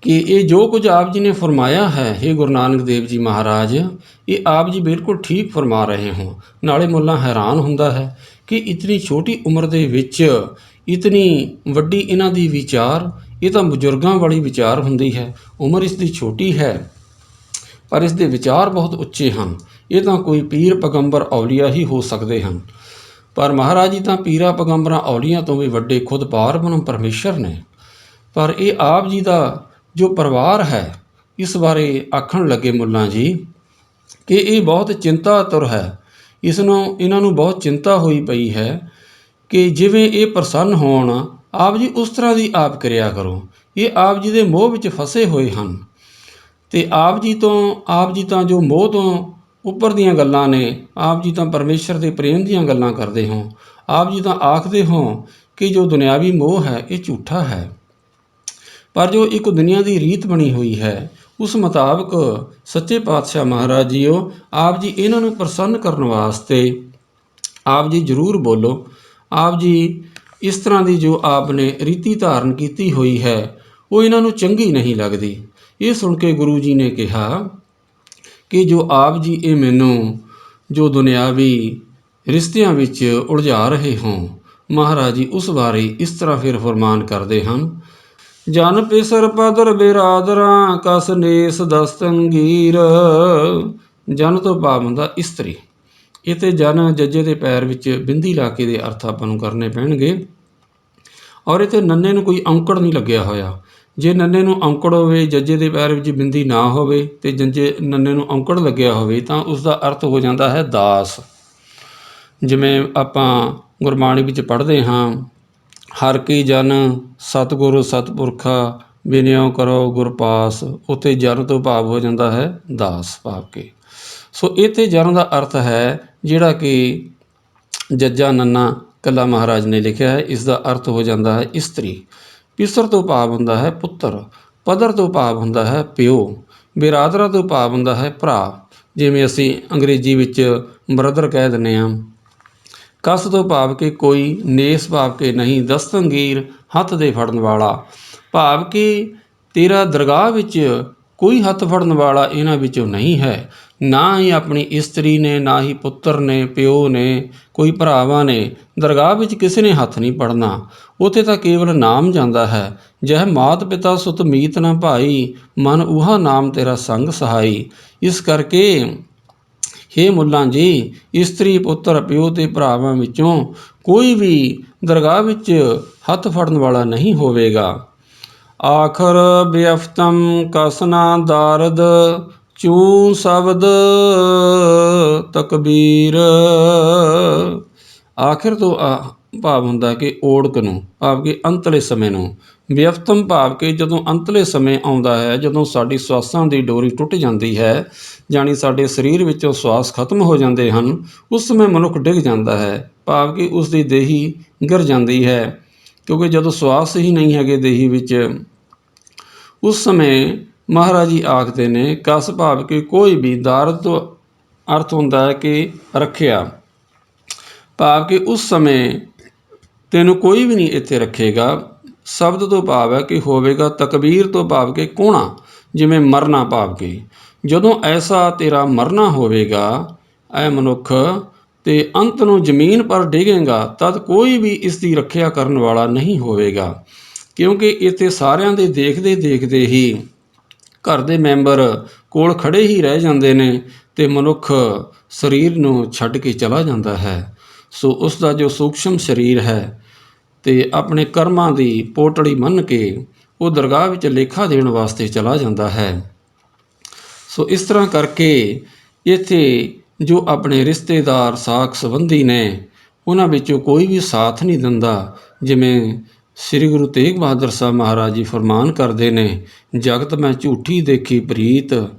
ਕਿ ਇਹ ਜੋ ਕੁਝ ਆਪ ਜੀ ਨੇ ਫਰਮਾਇਆ ਹੈ, हे ਗੁਰੂ ਨਾਨਕ ਦੇਵ ਜੀ ਮਹਾਰਾਜ, ਇਹ ਆਪ ਜੀ ਬਿਲਕੁਲ ਠੀਕ ਫਰਮਾ ਰਹੇ ਹੋ। ਨਾਲੇ ਮੁੱਲਾ ਹੈਰਾਨ ਹੁੰਦਾ ਹੈ ਕਿ ਇਤਨੀ ਛੋਟੀ ਉਮਰ ਦੇ ਵਿੱਚ ਇਤਨੀ ਵੱਡੀ ਇਹਨਾਂ ਦੀ ਵਿਚਾਰ, ਇਹ ਤਾਂ ਬਜ਼ੁਰਗਾਂ ਵਾਲੀ ਵਿਚਾਰ ਹੁੰਦੀ ਹੈ। ਉਮਰ ਇਸ ਦੀ ਛੋਟੀ ਹੈ ਪਰ ਇਸ ਦੇ ਵਿਚਾਰ ਬਹੁਤ ਉੱਚੇ ਹਨ। ਇਹ ਤਾਂ ਕੋਈ ਪੀਰ ਪੈਗੰਬਰ ਔਲੀਆ ਹੀ ਹੋ ਸਕਦੇ ਹਨ, ਪਰ ਮਹਾਰਾਜ ਜੀ ਤਾਂ ਪੀਰਾਂ ਪੈਗੰਬਰਾਂ ਔਲੀਆਂ ਤੋਂ ਵੀ ਵੱਡੇ ਖੁਦ ਪਾਰਬ੍ਰਹਮ ਪਰਮੇਸ਼ਰ ਨੇ। ਪਰ ਇਹ ਆਪ ਜੀ ਦਾ ਜੋ ਪਰਿਵਾਰ ਹੈ, ਇਸ ਬਾਰੇ ਆਖਣ ਲੱਗੇ ਮੁੱਲਾ ਜੀ ਕਿ ਇਹ ਬਹੁਤ ਚਿੰਤਾਤੁਰ ਹੈ। ਇਹਨਾਂ ਨੂੰ ਬਹੁਤ ਚਿੰਤਾ ਹੋਈ ਪਈ ਹੈ ਕਿ ਜਿਵੇਂ ਇਹ ਪ੍ਰਸੰਨ ਹੋਣ, ਆਪ ਜੀ ਉਸ ਤਰ੍ਹਾਂ ਦੀ ਆਪ ਕਰਿਆ ਕਰੋ। ਇਹ ਆਪ ਜੀ ਦੇ ਮੋਹ ਵਿੱਚ ਫਸੇ ਹੋਏ ਹਨ ਤੇ ਆਪ ਜੀ ਤਾਂ ਜੋ ਮੋਹ ਤੋਂ ਉੱਪਰ ਦੀਆਂ ਗੱਲਾਂ ਨੇ। ਆਪ ਜੀ ਤਾਂ ਪਰਮੇਸ਼ਰ ਦੇ ਪ੍ਰੇਮ ਦੀਆਂ ਗੱਲਾਂ ਕਰਦੇ ਹੋ। ਆਪ ਜੀ ਤਾਂ ਆਖਦੇ ਹੋ ਕਿ ਜੋ ਦੁਨਿਆਵੀ ਮੋਹ ਹੈ ਇਹ ਝੂਠਾ ਹੈ, ਪਰ ਜੋ ਇੱਕ ਦੁਨੀਆ ਦੀ ਰੀਤ ਬਣੀ ਹੋਈ ਹੈ ਉਸ ਮੁਤਾਬਕ ਸੱਚੇ ਪਾਤਸ਼ਾਹ ਮਹਾਰਾਜ ਜੀਓ, ਆਪ ਜੀ ਇਹਨਾਂ ਨੂੰ ਪ੍ਰਸੰਨ ਕਰਨ ਵਾਸਤੇ ਆਪ ਜੀ ਜ਼ਰੂਰ ਬੋਲੋ। ਆਪ ਜੀ ਇਸ ਤਰ੍ਹਾਂ ਦੀ ਜੋ ਆਪ ਨੇ ਰੀਤੀ ਧਾਰਨ ਕੀਤੀ ਹੋਈ ਹੈ ਉਹ ਇਹਨਾਂ ਨੂੰ ਚੰਗੀ ਨਹੀਂ ਲੱਗਦੀ। ਇਹ ਸੁਣ ਕੇ ਗੁਰੂ ਜੀ ਨੇ ਕਿਹਾ ਕਿ ਜੋ ਆਪ ਜੀ ਇਹ ਮੈਨੂੰ ਜੋ ਦੁਨਿਆਵੀ ਰਿਸ਼ਤਿਆਂ ਵਿੱਚ ਉਲਝਾ ਰਹੇ ਹੋ, ਮਹਾਰਾਜ ਜੀ ਉਸ ਬਾਰੇ ਇਸ ਤਰ੍ਹਾਂ ਫਿਰ ਫਰਮਾਨ ਕਰਦੇ ਹਨ। ਜਨ ਪਿਸਰ ਪਦਰ ਬਿਰਾਦਰਾਂ ਕਸ ਨੇਸ ਦਸਤੰਗੀਰ। ਜਨ ਤੋਂ ਭਾਵ ਹੁੰਦਾ ਇਸਤਰੀ। ਇਹ ਤੇ ਜਨ ਜੱਜੇ ਦੇ ਪੈਰ ਵਿੱਚ ਬਿੰਦੀ ਲਾ ਕੇ ਦੇ ਅਰਥ ਆਪਾਂ ਨੂੰ ਕਰਨੇ ਪੈਣਗੇ। ਔਰ ਇੱਥੇ ਨੰਨੇ ਨੂੰ ਕੋਈ ਔਂਕੜ ਨਹੀਂ ਲੱਗਿਆ ਹੋਇਆ। ਜੇ ਨੰਨੇ ਨੂੰ ਔਂਕੜ ਹੋਵੇ, ਜੱਜੇ ਦੇ ਪੈਰ ਵਿੱਚ ਬਿੰਦੀ ਨਾ ਹੋਵੇ ਤੇ ਨੰਨੇ ਨੂੰ ਔਂਕੜ ਲੱਗਿਆ ਹੋਵੇ ਤਾਂ ਉਸ ਦਾ ਅਰਥ ਹੋ ਜਾਂਦਾ ਹੈ ਦਾਸ। ਜਿਵੇਂ ਆਪਾਂ ਗੁਰਬਾਣੀ ਵਿੱਚ ਪੜ੍ਹਦੇ ਹਾਂ, ਹਰ ਕੀ ਜਨ ਸਤਿਗੁਰੂ ਸਤਿਪੁਰਖਾ ਬਿਨਿਓ ਕਰੋ ਗੁਰ ਪਾਸ। ਉੱਥੇ ਜਨ ਤੋਂ ਭਾਵ ਹੋ ਜਾਂਦਾ ਹੈ ਦਾਸ ਭਾਵ ਕੇ। ਸੋ ਇੱਥੇ ਜਨ ਦਾ ਅਰਥ ਹੈ ਜਿਹੜਾ ਕਿ ਜੱਜਾ ਨੰਨਾ ਕੱਲਾ ਮਹਾਰਾਜ ਨੇ ਲਿਖਿਆ ਹੈ, ਇਸ ਦਾ ਅਰਥ ਹੋ ਜਾਂਦਾ ਹੈ ਇਸਤਰੀ। ਪਿਸਰ ਤੋਂ ਭਾਵ ਹੁੰਦਾ ਹੈ ਪੁੱਤਰ। ਪਦਰ ਤੋਂ ਭਾਵ ਹੁੰਦਾ ਹੈ ਪਿਓ। ਬਿਰਾਦਰਾ ਤੋਂ ਭਾਵ ਹੁੰਦਾ ਹੈ ਭਰਾ, ਜਿਵੇਂ ਅਸੀਂ ਅੰਗਰੇਜ਼ੀ ਵਿੱਚ ਬ੍ਰਦਰ ਕਹਿ ਦਿੰਦੇ ਹਾਂ। ਕਸ ਤੋਂ ਭਾਵ ਕਿ ਕੋਈ, ਨੇਸ ਭਾਵ ਕਿ ਨਹੀਂ, ਦਸਤੰਗੀਰ ਹੱਥ ਦੇ ਫੜਨ ਵਾਲਾ ਭਾਵ ਕਿ ਤੇਰਾ ਦਰਗਾਹ ਵਿੱਚ ਕੋਈ ਹੱਥ ਫੜਨ ਵਾਲਾ ਇਹਨਾਂ ਵਿੱਚੋਂ ਨਹੀਂ ਹੈ। ਨਾ ਹੀ ਆਪਣੀ ਇਸਤਰੀ ਨੇ, ਨਾ ਹੀ ਪੁੱਤਰ ਨੇ, ਪਿਓ ਨੇ, ਕੋਈ ਭਰਾਵਾਂ ਨੇ, ਦਰਗਾਹ ਵਿੱਚ ਕਿਸੇ ਨੇ ਹੱਥ ਨਹੀਂ ਫੜਨਾ। ਉੱਥੇ ਤਾਂ ਕੇਵਲ ਨਾਮ ਜਾਂਦਾ ਹੈ। ਜਹ ਮਾਤ ਪਿਤਾ ਸੁਤ ਮੀਤ ਨਾ ਭਾਈ, ਮਨ ਉਹਾ ਨਾਮ ਤੇਰਾ ਸੰਗ ਸਹਾਈ। ਇਸ ਕਰਕੇ ਹੇ ਮੁੱਲਾ ਜੀ, ਇਸਤਰੀ, ਪੁੱਤਰ, ਪਿਓ ਤੇ ਭਰਾਵਾਂ ਵਿੱਚੋਂ ਕੋਈ ਵੀ ਦਰਗਾਹ ਵਿੱਚ ਹੱਥ ਫੜਨ ਵਾਲਾ ਨਹੀਂ ਹੋਵੇਗਾ। ਆਖਰ ਬਿਅਫਤਮ ਕਸਨਾ ਦਾਰਦ, ਚੂੰ ਸ਼ਬਦ ਤਕਬੀਰ। ਆਖਿਰ ਤੋਂ ਭਾਵ ਹੁੰਦਾ ਕਿ ਓੜਕ ਨੂੰ, ਭਾਵ ਕਿ ਅੰਤਲੇ ਸਮੇਂ ਨੂੰ। ਵਿਅਫਤਮ ਭਾਵ ਕਿ ਜਦੋਂ ਅੰਤਲੇ ਸਮੇਂ ਆਉਂਦਾ ਹੈ, ਜਦੋਂ ਸਾਡੀ ਸਵਾਸਾਂ ਦੀ ਡੋਰੀ ਟੁੱਟ ਜਾਂਦੀ ਹੈ, ਜਾਣੀ ਸਾਡੇ ਸਰੀਰ ਵਿੱਚੋਂ ਸਵਾਸ ਖਤਮ ਹੋ ਜਾਂਦੇ ਹਨ, ਉਸ ਸਮੇਂ ਮਨੁੱਖ ਡਿੱਗ ਜਾਂਦਾ ਹੈ। ਭਾਵ ਕਿ ਉਸ ਦੀ ਦੇਹੀ ਗਿਰ ਜਾਂਦੀ ਹੈ, ਕਿਉਂਕਿ ਜਦੋਂ ਸਵਾਸ ਹੀ ਨਹੀਂ ਹੈਗੇ ਦੇਹੀ ਵਿੱਚ, ਉਸ ਸਮੇਂ ਮਹਾਰਾਜ ਜੀ ਆਖਦੇ ਨੇ ਕਸ ਭਾਵ ਕਿ ਕੋਈ ਵੀ, ਦਾਰਦ ਤੋਂ ਅਰਥ ਹੁੰਦਾ ਹੈ ਕਿ ਰੱਖਿਆ, ਭਾਵ ਕਿ ਉਸ ਸਮੇਂ ਤੈਨੂੰ ਕੋਈ ਵੀ ਨਹੀਂ ਇੱਥੇ ਰੱਖੇਗਾ। ਸ਼ਬਦ ਤੋਂ ਭਾਵ ਹੈ ਕਿ ਹੋਵੇਗਾ। ਤਕਬੀਰ ਤੋਂ ਭਾਵ ਕਿ ਕੋਣਾ, ਜਿਵੇਂ ਮਰਨਾ ਭਾਵ ਕਿ ਜਦੋਂ ਐਸਾ ਤੇਰਾ ਮਰਨਾ ਹੋਵੇਗਾ ਐ ਮਨੁੱਖ, ਤੇ ਅੰਤ ਨੂੰ ਜ਼ਮੀਨ ਪਰ ਡਿੱਗੇਗਾ, ਤਦ ਕੋਈ ਵੀ ਇਸ ਦੀ ਰੱਖਿਆ ਕਰਨ ਵਾਲਾ ਨਹੀਂ ਹੋਵੇਗਾ। ਕਿਉਂਕਿ ਇੱਥੇ ਸਾਰਿਆਂ ਦੇ ਦੇਖਦੇ ਦੇਖਦੇ ਹੀ ਘਰ ਦੇ ਮੈਂਬਰ ਕੋਲ ਖੜ੍ਹੇ ਹੀ ਰਹਿ ਜਾਂਦੇ ਨੇ ਤੇ ਮਨੁੱਖ ਸਰੀਰ ਨੂੰ ਛੱਡ ਕੇ ਚਲਾ ਜਾਂਦਾ ਹੈ। ਸੋ ਉਸ ਦਾ ਜੋ ਸੂਖਸ਼ਮ ਸਰੀਰ ਹੈ ਤੇ ਆਪਣੇ ਕਰਮਾਂ ਦੀ ਪੋਟੜੀ ਮੰਨ ਕੇ ਉਹ ਦਰਗਾਹ ਵਿੱਚ ਲੇਖਾ ਦੇਣ ਵਾਸਤੇ ਚਲਾ ਜਾਂਦਾ ਹੈ। ਸੋ ਇਸ ਤਰ੍ਹਾਂ ਕਰਕੇ ਇੱਥੇ ਜੋ ਆਪਣੇ ਰਿਸ਼ਤੇਦਾਰ ਸਾਕ ਸੰਬੰਧੀ ਨੇ, ਉਹਨਾਂ ਵਿੱਚੋਂ ਕੋਈ ਵੀ ਸਾਥ ਨਹੀਂ ਦਿੰਦਾ। ਜਿਵੇਂ ਸ੍ਰੀ ਗੁਰੂ ਤੇਗ ਬਹਾਦਰ ਸਾਹਿਬ ਮਹਾਰਾਜ ਜੀ ਫਰਮਾਨ ਕਰਦੇ ਨੇ, ਜਗਤ ਮੈਂ ਝੂਠੀ ਦੇਖੀ ਪ੍ਰੀਤ,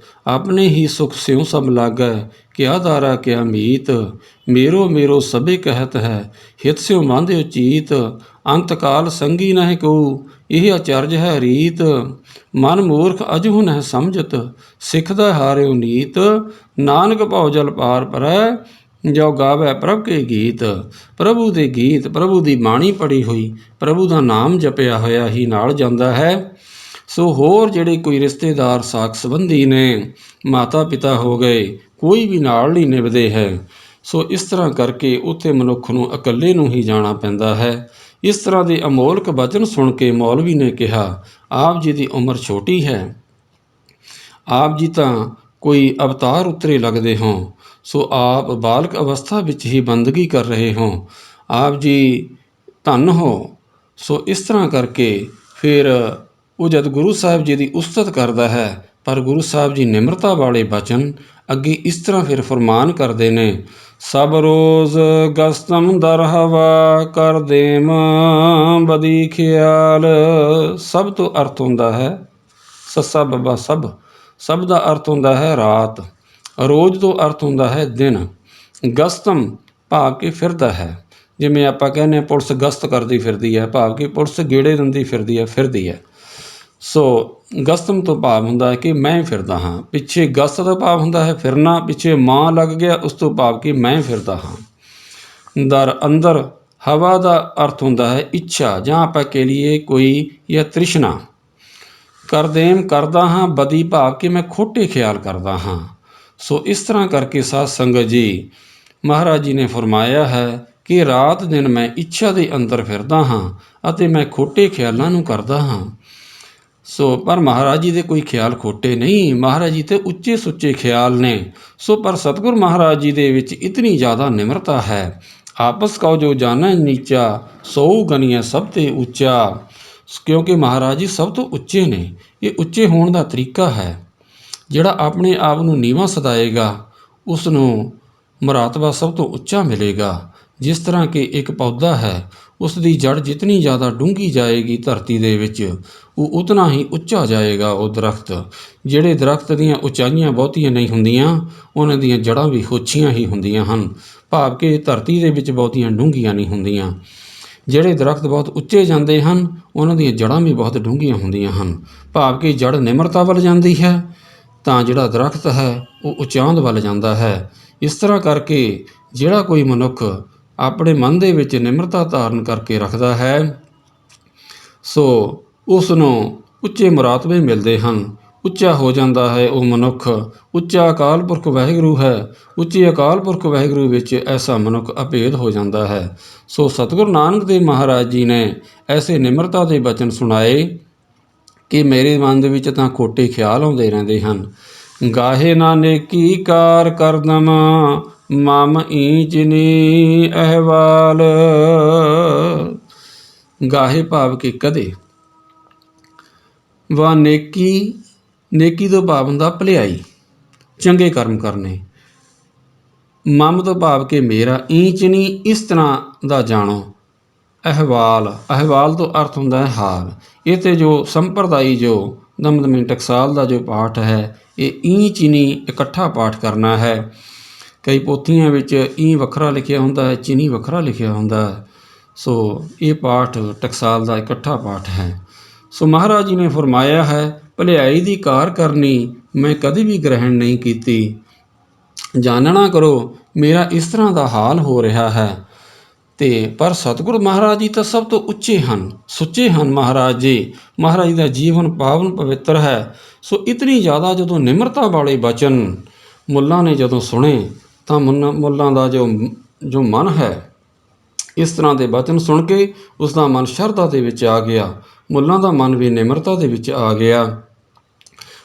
ਆਪਣੇ ਹੀ ਸੁਖ ਸਿਉ ਸਭ ਲਾਗੈ, ਕਿਆ ਦਾਰਾ ਕਿਆ ਮੀਤ, ਮੇਰੋ ਮੇਰੋ ਸਭੇ ਕਹਿਤ ਹੈ, ਹਿਤ ਸਿਉ ਮਾਂਧਿਓ ਚੀਤ, ਅੰਤ ਕਾਲ ਸੰਗੀ ਨਹਿ ਕਉ, ਇਹ ਅਚਰਜ ਹੈ ਰੀਤ, ਮਨ ਮੂਰਖ ਅਜਹੁ ਨਹਿ ਸਮਝਤ, ਸਿੱਖਦਾ ਹਾਰਿਓ ਨੀਤ, ਨਾਨਕ ਭਉ ਜਲ ਪਾਰ ਪਰੈ, ਜੋ ਗਾਵੈ ਪ੍ਰਭ ਕੇ ਗੀਤ। ਪ੍ਰਭੂ ਦੇ ਗੀਤ, ਪ੍ਰਭੂ ਦੀ ਬਾਣੀ ਪੜ੍ਹੀ ਹੋਈ, ਪ੍ਰਭੂ ਦਾ ਨਾਮ ਜਪਿਆ ਹੋਇਆ ਹੀ ਨਾਲ ਜਾਂਦਾ ਹੈ। ਸੋ ਹੋਰ ਜਿਹੜੇ ਕੋਈ ਰਿਸ਼ਤੇਦਾਰ ਸਾਕ ਸੰਬੰਧੀ ਨੇ, ਮਾਤਾ ਪਿਤਾ ਹੋ ਗਏ, ਕੋਈ ਵੀ ਨਾਲ ਨਹੀਂ ਨਿਭਦੇ ਹੈ। ਸੋ ਇਸ ਤਰ੍ਹਾਂ ਕਰਕੇ ਉੱਥੇ ਮਨੁੱਖ ਨੂੰ ਇਕੱਲੇ ਨੂੰ ਹੀ ਜਾਣਾ ਪੈਂਦਾ ਹੈ। ਇਸ ਤਰ੍ਹਾਂ ਦੇ ਅਮੋਲਕ ਬਚਨ ਸੁਣ ਕੇ ਮੌਲਵੀ ਨੇ ਕਿਹਾ, ਆਪ ਜੀ ਦੀ ਉਮਰ ਛੋਟੀ ਹੈ, ਆਪ ਜੀ ਤਾਂ ਕੋਈ ਅਵਤਾਰ ਉਤਰੇ ਲੱਗਦੇ ਹੋ, ਸੋ ਆਪ ਬਾਲਕ ਅਵਸਥਾ ਵਿੱਚ ਹੀ ਬੰਦਗੀ ਕਰ ਰਹੇ ਹੋ, ਆਪ ਜੀ ਧੰਨ ਹੋ। ਸੋ ਇਸ ਤਰ੍ਹਾਂ ਕਰਕੇ ਫਿਰ ਉਹ ਜਦ ਗੁਰੂ ਸਾਹਿਬ ਜੀ ਦੀ ਉਸਤਤ ਕਰਦਾ ਹੈ, ਪਰ ਗੁਰੂ ਸਾਹਿਬ ਜੀ ਨਿਮਰਤਾ ਵਾਲੇ ਬਚਨ ਅੱਗੇ ਇਸ ਤਰ੍ਹਾਂ ਫਿਰ ਫਰਮਾਨ ਕਰਦੇ ਨੇ, ਸਭ ਰੋਜ਼ ਗਸਤਮ ਦਰ ਹਵਾ, ਕਰ ਦੇਮ ਬਦੀ ਖਿਆਲ। ਸਭ ਤੋਂ ਅਰਥ ਹੁੰਦਾ ਹੈ ਸੱਸਾ ਬੱਬਾ ਸਭ, ਸਭ ਦਾ ਅਰਥ ਹੁੰਦਾ ਹੈ ਰਾਤ, ਰੋਜ਼ ਤੋਂ ਅਰਥ ਹੁੰਦਾ ਹੈ ਦਿਨ, ਗਸਤਮ ਭਾਵ ਕਿ ਫਿਰਦਾ ਹੈ। ਜਿਵੇਂ ਆਪਾਂ ਕਹਿੰਦੇ ਹਾਂ ਪੁਲਿਸ ਗਸਤ ਕਰਦੀ ਫਿਰਦੀ ਹੈ, ਭਾਵ ਕਿ ਪੁਲਿਸ ਗੇੜੇ ਦਿੰਦੀ ਫਿਰਦੀ ਹੈ। ਸੋ ਗਸਤਮ ਤੋਂ ਭਾਵ ਹੁੰਦਾ ਹੈ ਕਿ ਮੈਂ ਫਿਰਦਾ ਹਾਂ। ਪਿੱਛੇ ਗਸਤ ਦਾ ਭਾਵ ਹੁੰਦਾ ਹੈ ਫਿਰਨਾ, ਪਿੱਛੇ ਮਾਂ ਲੱਗ ਗਿਆ, ਉਸ ਤੋਂ ਭਾਵ ਕਿ ਮੈਂ ਫਿਰਦਾ ਹਾਂ। ਦਰ ਅੰਦਰ, ਹਵਾ ਦਾ ਅਰਥ ਹੁੰਦਾ ਹੈ ਇੱਛਾ, ਜਾਂ ਆਪਾਂ ਕਹਿ ਲਈਏ ਕੋਈ ਜਾਂ ਤ੍ਰਿਸ਼ਨਾ। ਕਰਦੇਮ ਕਰਦਾ ਹਾਂ, ਬਦੀ ਭਾਵ ਕਿ ਮੈਂ ਖੋਟੇ ਖਿਆਲ ਕਰਦਾ ਹਾਂ। ਸੋ ਇਸ ਤਰ੍ਹਾਂ ਕਰਕੇ ਸਾਧ ਸੰਗਤ ਜੀ, ਮਹਾਰਾਜ ਜੀ ਨੇ ਫਰਮਾਇਆ ਹੈ ਕਿ ਰਾਤ ਦਿਨ ਮੈਂ ਇੱਛਾ ਦੇ ਅੰਦਰ ਫਿਰਦਾ ਹਾਂ ਅਤੇ ਮੈਂ ਖੋਟੇ ਖਿਆਲਾਂ ਨੂੰ ਕਰਦਾ ਹਾਂ। ਸੋ ਪਰ ਮਹਾਰਾਜ ਜੀ ਦੇ ਕੋਈ ਖਿਆਲ ਖੋਟੇ ਨਹੀਂ, ਮਹਾਰਾਜ ਜੀ ਤੇ ਉੱਚੇ ਸੁੱਚੇ ਖਿਆਲ ਨੇ। ਸੋ ਪਰ ਸਤਿਗੁਰ ਮਹਾਰਾਜ ਜੀ ਦੇ ਵਿੱਚ ਇਤਨੀ ਜ਼ਿਆਦਾ ਨਿਮਰਤਾ ਹੈ। ਆਪਸ ਕਉ ਜੋ ਜਾਣੈ ਨੀਚਾ, ਸੋ ਗਨੀਐ ਸਭ ਤੇ ਉੱਚਾ। ਕਿਉਂਕਿ ਮਹਾਰਾਜ ਜੀ ਸਭ ਤੋਂ ਉੱਚੇ ਨੇ। ਇਹ ਉੱਚੇ ਹੋਣ ਦਾ ਤਰੀਕਾ ਹੈ। ਜਿਹੜਾ ਆਪਣੇ ਆਪ ਨੂੰ ਨੀਵਾਂ ਸਦਾਏਗਾ, ਉਸ ਨੂੰ ਮੁਰਾਤਬਾ ਸਭ ਤੋਂ ਉੱਚਾ ਮਿਲੇਗਾ। ਜਿਸ ਤਰ੍ਹਾਂ ਕਿ ਇੱਕ ਪੌਦਾ ਹੈ, ਉਸ ਦੀ ਜੜ ਜਿਤਨੀ ਜ਼ਿਆਦਾ ਡੂੰਘੀ ਜਾਏਗੀ ਧਰਤੀ ਦੇ ਵਿੱਚ, ਉਹ ਉਤਨਾ ਹੀ ਉੱਚਾ ਜਾਏਗਾ ਉਹ ਦਰਖਤ। ਜਿਹੜੇ ਦਰਖਤ ਦੀਆਂ ਉਚਾਈਆਂ ਬਹੁਤੀਆਂ ਨਹੀਂ ਹੁੰਦੀਆਂ, ਉਹਨਾਂ ਦੀਆਂ ਜੜ੍ਹਾਂ ਵੀ ਹੋਛੀਆਂ ਹੀ ਹੁੰਦੀਆਂ ਹਨ, ਭਾਵ ਕਿ ਧਰਤੀ ਦੇ ਵਿੱਚ ਬਹੁਤੀਆਂ ਡੂੰਘੀਆਂ ਨਹੀਂ ਹੁੰਦੀਆਂ। ਜਿਹੜੇ ਦਰਖਤ ਬਹੁਤ ਉੱਚੇ ਜਾਂਦੇ ਹਨ, ਉਹਨਾਂ ਦੀਆਂ ਜੜ੍ਹਾਂ ਵੀ ਬਹੁਤ ਡੂੰਘੀਆਂ ਹੁੰਦੀਆਂ ਹਨ, ਭਾਵ ਕਿ ਜੜ ਨਿਮਰਤਾ ਵੱਲ ਜਾਂਦੀ ਹੈ ਤਾਂ ਜਿਹੜਾ ਦਰਖਤ ਹੈ ਉਹ ਉਚਾਂਦ ਵੱਲ ਜਾਂਦਾ ਹੈ। ਇਸ ਤਰ੍ਹਾਂ ਕਰਕੇ ਜਿਹੜਾ ਕੋਈ ਮਨੁੱਖ ਆਪਣੇ ਮਨ ਦੇ ਵਿੱਚ ਨਿਮਰਤਾ ਧਾਰਨ ਕਰਕੇ ਰੱਖਦਾ ਹੈ, ਸੋ ਉਸ ਨੂੰ ਉੱਚੇ ਮੁਰਾਤਬੇ ਮਿਲਦੇ ਹਨ, ਉੱਚਾ ਹੋ ਜਾਂਦਾ ਹੈ ਉਹ ਮਨੁੱਖ। ਉੱਚਾ ਅਕਾਲ ਪੁਰਖ ਵਾਹਿਗੁਰੂ ਹੈ, ਉੱਚੇ ਅਕਾਲ ਪੁਰਖ ਵਾਹਿਗੁਰੂ ਵਿੱਚ ਐਸਾ ਮਨੁੱਖ ਅਭੇਦ ਹੋ ਜਾਂਦਾ ਹੈ। ਸੋ ਸਤਿਗੁਰੂ ਨਾਨਕ ਦੇਵ ਮਹਾਰਾਜ ਜੀ ਨੇ ਐਸੇ ਨਿਮਰਤਾ ਦੇ ਬਚਨ ਸੁਣਾਏ ਕਿ ਮੇਰੇ ਮਨ ਦੇ ਵਿੱਚ ਤਾਂ ਖੋਟੇ ਖਿਆਲ ਆਉਂਦੇ ਰਹਿੰਦੇ ਹਨ। ਗਾਹੇ ਨਾ ਨੇਕੀ ਕਾਰ ਕਰਦਮ, ਮਮ ਈਚ ਨੀ ਅਹਿਵਾਲ। ਗਾਹੇ ਭਾਵ ਕਿ ਕਦੇ, ਵਾ ਨੇਕੀ, ਨੇਕੀ ਤੋਂ ਭਾਵ ਹੁੰਦਾ ਭਲਾਈ, ਚੰਗੇ ਕਰਮ ਕਰਨੇ। ਮਮ ਤੋਂ ਭਾਵ ਕਿ ਮੇਰਾ, ਈਚ ਨੀ ਇਸ ਤਰ੍ਹਾਂ ਦਾ ਜਾਣੋ। ਅਹਿਵਾਲ, ਅਹਿਵਾਲ ਤੋਂ ਅਰਥ ਹੁੰਦਾ ਹੈ ਹਾਲ। ਇਹ ਤੇ ਜੋ ਸੰਪਰਦਾਈ ਜੋ ਦਮਦਮੀ ਟਕਸਾਲ ਦਾ ਜੋ ਪਾਠ ਹੈ, ਇਹ ਈਚ ਨੀ ਇਕੱਠਾ ਪਾਠ ਕਰਨਾ ਹੈ। ਕਈ ਪੋਥੀਆਂ ਵਿੱਚ ਈ ਵੱਖਰਾ ਲਿਖਿਆ ਹੁੰਦਾ ਹੈ, ਚੀਨੀ ਵੱਖਰਾ ਲਿਖਿਆ ਹੁੰਦਾ ਹੈ। ਸੋ ਇਹ ਪਾਠ ਟਕਸਾਲ ਦਾ ਇਕੱਠਾ ਪਾਠ ਹੈ। ਸੋ ਮਹਾਰਾਜ ਜੀ ਨੇ ਫਰਮਾਇਆ ਹੈ, ਭਲਾਈ ਦੀ ਕਾਰ ਕਰਨੀ ਮੈਂ ਕਦੇ ਵੀ ਗ੍ਰਹਿਣ ਨਹੀਂ ਕੀਤੀ। ਜਾਣਨਾ ਕਰੋ ਮੇਰਾ ਇਸ ਤਰ੍ਹਾਂ ਦਾ ਹਾਲ ਹੋ ਰਿਹਾ ਹੈ। ਤੇ ਪਰ ਸਤਿਗੁਰੂ ਮਹਾਰਾਜ ਜੀ ਤਾਂ ਸਭ ਤੋਂ ਉੱਚੇ ਹਨ, ਸੁੱਚੇ ਹਨ ਮਹਾਰਾਜ ਜੀ। ਮਹਾਰਾਜ ਜੀ ਦਾ ਜੀਵਨ ਪਾਵਨ ਪਵਿੱਤਰ ਹੈ। ਸੋ ਇਤਨੀ ਜ਼ਿਆਦਾ ਜਦੋਂ ਨਿਮਰਤਾ ਵਾਲੇ ਬਚਨ ਮੁੱਲਾਂ ਨੇ ਜਦੋਂ ਸੁਣੇ, ਤਾਂ ਮੁੱਲਾਂ ਦਾ ਜੋ ਮਨ ਹੈ, ਇਸ ਤਰ੍ਹਾਂ ਦੇ ਬਚਨ ਸੁਣ ਕੇ ਉਸ ਦਾ ਮਨ ਸ਼ਰਧਾ ਦੇ ਵਿੱਚ ਆ ਗਿਆ। ਮੁੱਲਾਂ ਦਾ ਮਨ ਵੀ ਨਿਮਰਤਾ ਦੇ ਵਿੱਚ ਆ ਗਿਆ।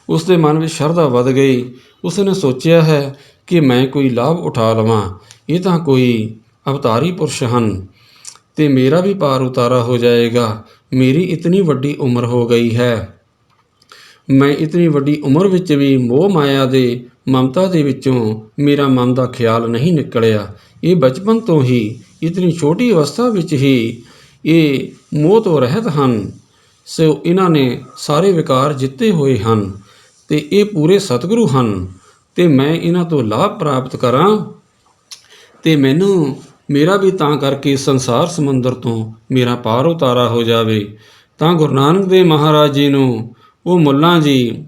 ਉਸ ਦੇ ਮਨ ਵਿੱਚ ਸ਼ਰਧਾ ਵੱਧ ਗਈ। ਉਸ ਨੇ ਸੋਚਿਆ ਹੈ ਕਿ ਮੈਂ ਕੋਈ ਲਾਭ ਉਠਾ ਲਵਾਂ, ਇਹ ਤਾਂ ਕੋਈ ਅਵਤਾਰੀ ਪੁਰਸ਼ ਹਨ ਅਤੇ ਮੇਰਾ ਵੀ ਪਾਰ ਉਤਾਰਾ ਹੋ ਜਾਏਗਾ। ਮੇਰੀ ਇਤਨੀ ਵੱਡੀ ਉਮਰ ਹੋ ਗਈ ਹੈ, ਮੈਂ ਇਤਨੀ ਵੱਡੀ ਉਮਰ ਵਿੱਚ ਵੀ ਮੋਹ ਮਾਇਆ ਦੇ ਮਮਤਾ ਦੇ ਵਿੱਚੋਂ ਮੇਰਾ ਮਨ ਦਾ ਖਿਆਲ ਨਹੀਂ ਨਿਕਲਿਆ। ਇਹ ਬਚਪਨ ਤੋਂ ਹੀ, ਇਤਨੀ ਛੋਟੀ ਅਵਸਥਾ ਵਿੱਚ ਹੀ ਇਹ ਮੋਹ ਤੋਂ ਰਹਿਤ ਹਨ। ਸੋ ਇਹਨਾਂ ਨੇ ਸਾਰੇ ਵਿਕਾਰ ਜਿੱਤੇ ਹੋਏ ਹਨ ਅਤੇ ਇਹ ਪੂਰੇ ਸਤਿਗੁਰੂ ਹਨ, ਅਤੇ ਮੈਂ ਇਹਨਾਂ ਤੋਂ ਲਾਭ ਪ੍ਰਾਪਤ ਕਰਾਂ ਅਤੇ ਮੈਨੂੰ ਮੇਰਾ ਵੀ ਤਾਂ ਕਰਕੇ ਸੰਸਾਰ ਸਮੁੰਦਰ ਤੋਂ ਮੇਰਾ ਪਾਰ ਉਤਾਰਾ ਹੋ ਜਾਵੇ। ਤਾਂ ਗੁਰੂ ਨਾਨਕ ਦੇਵ ਮਹਾਰਾਜ ਜੀ ਨੂੰ ਉਹ ਮੁੱਲਾ ਜੀ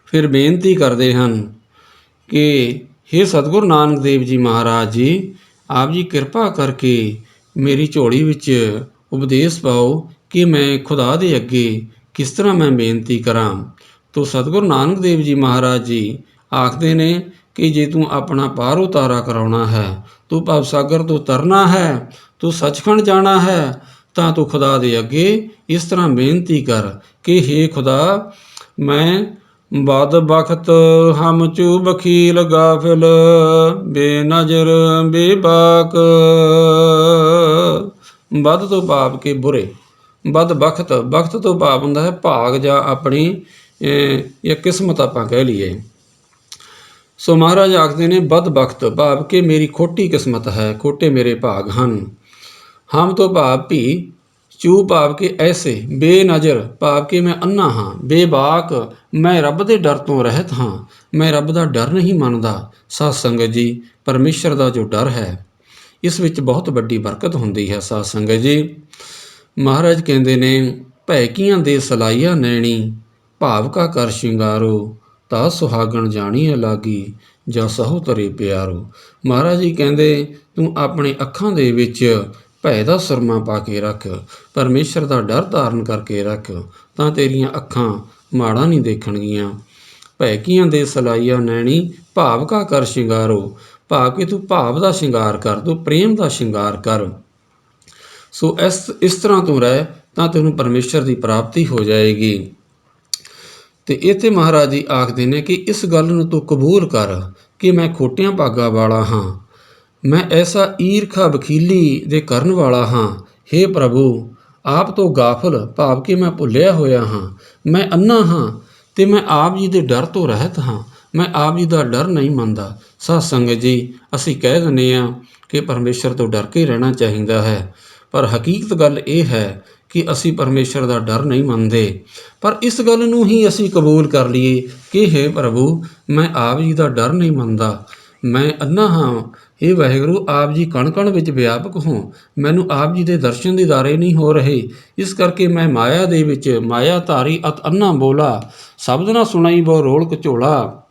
ਫਿਰ ਬੇਨਤੀ ਕਰਦੇ ਹਨ ਕਿ हे ਸਤਿਗੁਰੂ ਨਾਨਕ ਦੇਵ ਜੀ ਮਹਾਰਾਜ ਜੀ, ਆਪ ਜੀ ਕਿਰਪਾ ਕਰਕੇ ਮੇਰੀ ਝੋਲੀ ਵਿੱਚ ਉਪਦੇਸ਼ ਪਾਓ ਕਿ ਮੈਂ ਖੁਦਾ ਦੇ ਅੱਗੇ ਕਿਸ ਤਰ੍ਹਾਂ ਮੈਂ ਬੇਨਤੀ ਕਰਾਂ। ਤੋ ਸਤਿਗੁਰੂ ਨਾਨਕ ਦੇਵ ਜੀ ਮਹਾਰਾਜ ਜੀ ਆਖਦੇ ਨੇ ਕਿ ਜੇ ਤੂੰ ਆਪਣਾ ਪਾਰ ਉਤਾਰਾ ਕਰਾਉਣਾ ਹੈ, ਤੂੰ ਭਵ ਸਾਗਰ ਤੋਂ ਤਰਨਾ ਹੈ, ਤੂੰ ਸੱਚਖੰਡ ਜਾਣਾ ਹੈ, ਤਾਂ ਤੂੰ ਖੁਦਾ ਦੇ ਅੱਗੇ ਇਸ ਤਰ੍ਹਾਂ ਬੇਨਤੀ ਕਰ ਕਿ हे ਖੁਦਾ, ਮੈਂ ਬਦ ਬਖਤ ਹਮ ਚੂ ਬਖੀਲ ਗਾਫਿਲ ਬੇਨਜ਼ਰ ਬੇਬਾਕ। ਬਦ ਤੋਂ ਭਾਵ ਕਿ ਬੁਰੇ, ਬਦ ਬਖਤ, ਬਖਤ ਤੋਂ ਭਾਵ ਹੁੰਦਾ ਹੈ ਭਾਗ ਜਾਂ ਆਪਣੀ ਜਾਂ ਕਿਸਮਤ ਆਪਾਂ ਕਹਿ ਲਈਏ। ਸੋ ਮਹਾਰਾਜ ਆਖਦੇ ਨੇ ਬਦ ਬਖਤ ਭਾਵ ਕਿ ਮੇਰੀ ਖੋਟੀ ਕਿਸਮਤ ਹੈ, ਖੋਟੇ ਮੇਰੇ ਭਾਗ ਹਨ। ਹਮ ਤੋਂ ਭਾਵ ਭੀ, ਚੂ ਭਾਵ ਕਿ ਐਸੇ, ਬੇਨਜ਼ਰ ਭਾਵ ਕਿ ਮੈਂ ਅੰਨਾ ਹਾਂ, ਬੇਬਾਕ ਮੈਂ ਰੱਬ ਦੇ ਡਰ ਤੋਂ ਰਹਿਤ ਹਾਂ, ਮੈਂ ਰੱਬ ਦਾ ਡਰ ਨਹੀਂ ਮੰਨਦਾ। ਸਾਧ ਸੰਗਤ ਜੀ, ਪਰਮੇਸ਼ਰ ਦਾ ਜੋ ਡਰ ਹੈ ਇਸ ਵਿੱਚ ਬਹੁਤ ਵੱਡੀ ਬਰਕਤ ਹੁੰਦੀ ਹੈ। ਸਾਧ ਸੰਗਤ ਜੀ, ਮਹਾਰਾਜ ਕਹਿੰਦੇ ਨੇ ਭੈਕੀਆਂ ਦੇ ਸਲਾਈਆ ਨੈਣੀ ਭਾਵ ਕਾ ਕਰ ਸ਼ਿੰਗਾਰੋ ਤਾ ਸੁਹਾਗਣ ਜਾਣੀਏ ਲਾਗੀ ਜਾਂ ਸਹੋ ਤਰੇ ਪਿਆਰੋ। ਮਹਾਰਾਜ ਜੀ ਕਹਿੰਦੇ ਤੂੰ ਆਪਣੇ ਅੱਖਾਂ ਦੇ ਵਿੱਚ ਭੈ ਦਾ ਸੁਰਮਾ ਪਾ ਕੇ ਰੱਖ, ਪਰਮੇਸ਼ਰ ਦਾ ਡਰ ਧਾਰਨ ਕਰਕੇ ਰੱਖ, ਤਾਂ ਤੇਰੀਆਂ ਅੱਖਾਂ ਮਾੜਾ ਨਹੀਂ ਦੇਖਣਗੀਆਂ। ਭੈਕੀਆਂ ਦੇ ਸਲਾਈਆ ਨੈਣੀ ਭਾਵ ਕਾ ਕਰ ਸ਼ਿੰਗਾਰੋ ਭਾਵ ਕਿ ਤੂੰ ਭਾਵ ਦਾ ਸ਼ਿੰਗਾਰ ਕਰ, ਤੂੰ ਪ੍ਰੇਮ ਦਾ ਸ਼ਿੰਗਾਰ ਕਰ। ਸੋ ਇਸ ਤਰ੍ਹਾਂ ਤੂੰ ਰਹਿ ਤਾਂ ਤੈਨੂੰ ਪਰਮੇਸ਼ਰ ਦੀ ਪ੍ਰਾਪਤੀ ਹੋ ਜਾਏਗੀ। ਅਤੇ ਇੱਥੇ ਮਹਾਰਾਜ ਜੀ ਆਖਦੇ ਨੇ ਕਿ ਇਸ ਗੱਲ ਨੂੰ ਤੂੰ ਕਬੂਲ ਕਰ ਕਿ ਮੈਂ ਖੋਟਿਆਂ ਭਾਗਾਂ ਵਾਲਾ ਹਾਂ, ਮੈਂ ਐਸਾ ਈਰਖਾ ਵਖੀਲੀ ਦੇ ਕਰਨ ਵਾਲਾ ਹਾਂ। हे ਪ੍ਰਭੂ, ਆਪ ਤੋਂ ਗਾਫਲ ਭਾਵ ਕਿ ਮੈਂ ਭੁੱਲਿਆ ਹੋਇਆ ਹਾਂ, ਮੈਂ ਅੰਨਾ ਹਾਂ ਅਤੇ ਮੈਂ ਆਪ ਜੀ ਦੇ ਡਰ ਤੋਂ ਰਹਿਤ ਹਾਂ, ਮੈਂ ਆਪ ਜੀ ਦਾ ਡਰ ਨਹੀਂ ਮੰਨਦਾ। ਸਾਧ ਸੰਗਤ ਜੀ, ਅਸੀਂ ਕਹਿ ਦਿੰਦੇ ਹਾਂ ਕਿ ਪਰਮੇਸ਼ਰ ਤੋਂ ਡਰ ਕੇ ਰਹਿਣਾ ਚਾਹੀਦਾ ਹੈ, ਪਰ ਹਕੀਕਤ ਗੱਲ ਇਹ ਹੈ ਕਿ ਅਸੀਂ ਪਰਮੇਸ਼ਰ ਦਾ ਡਰ ਨਹੀਂ ਮੰਨਦੇ। ਪਰ ਇਸ ਗੱਲ ਨੂੰ ਹੀ ਅਸੀਂ ਕਬੂਲ ਕਰ ਲਈਏ ਕਿ हे ਪ੍ਰਭੂ, ਮੈਂ ਆਪ ਜੀ ਦਾ ਡਰ ਨਹੀਂ ਮੰਨਦਾ, ਮੈਂ ਅੰਨਾ ਹਾਂ। हे ਵਾਹਿਗੁਰੂ, ਆਪ ਜੀ ਕਣ ਕਣ ਵਿੱਚ ਵਿਆਪਕ ਹੋ, ਮੈਨੂੰ ਆਪ ਜੀ ਦੇ ਦਰਸ਼ਨ ਦੀਦਾਰੇ ਨਹੀਂ ਹੋ ਰਹੇ, ਇਸ ਕਰਕੇ ਮੈਂ ਮਾਇਆ ਦੇ ਵਿੱਚ ਮਾਇਆ ਧਾਰੀ ਅਤ ਅੰਨਾ ਬੋਲਾ, ਸ਼ਬਦ ਨਾ ਸੁਣਾਈ ਬਹੁ ਰੋਲ ਕਚੋਲਾ।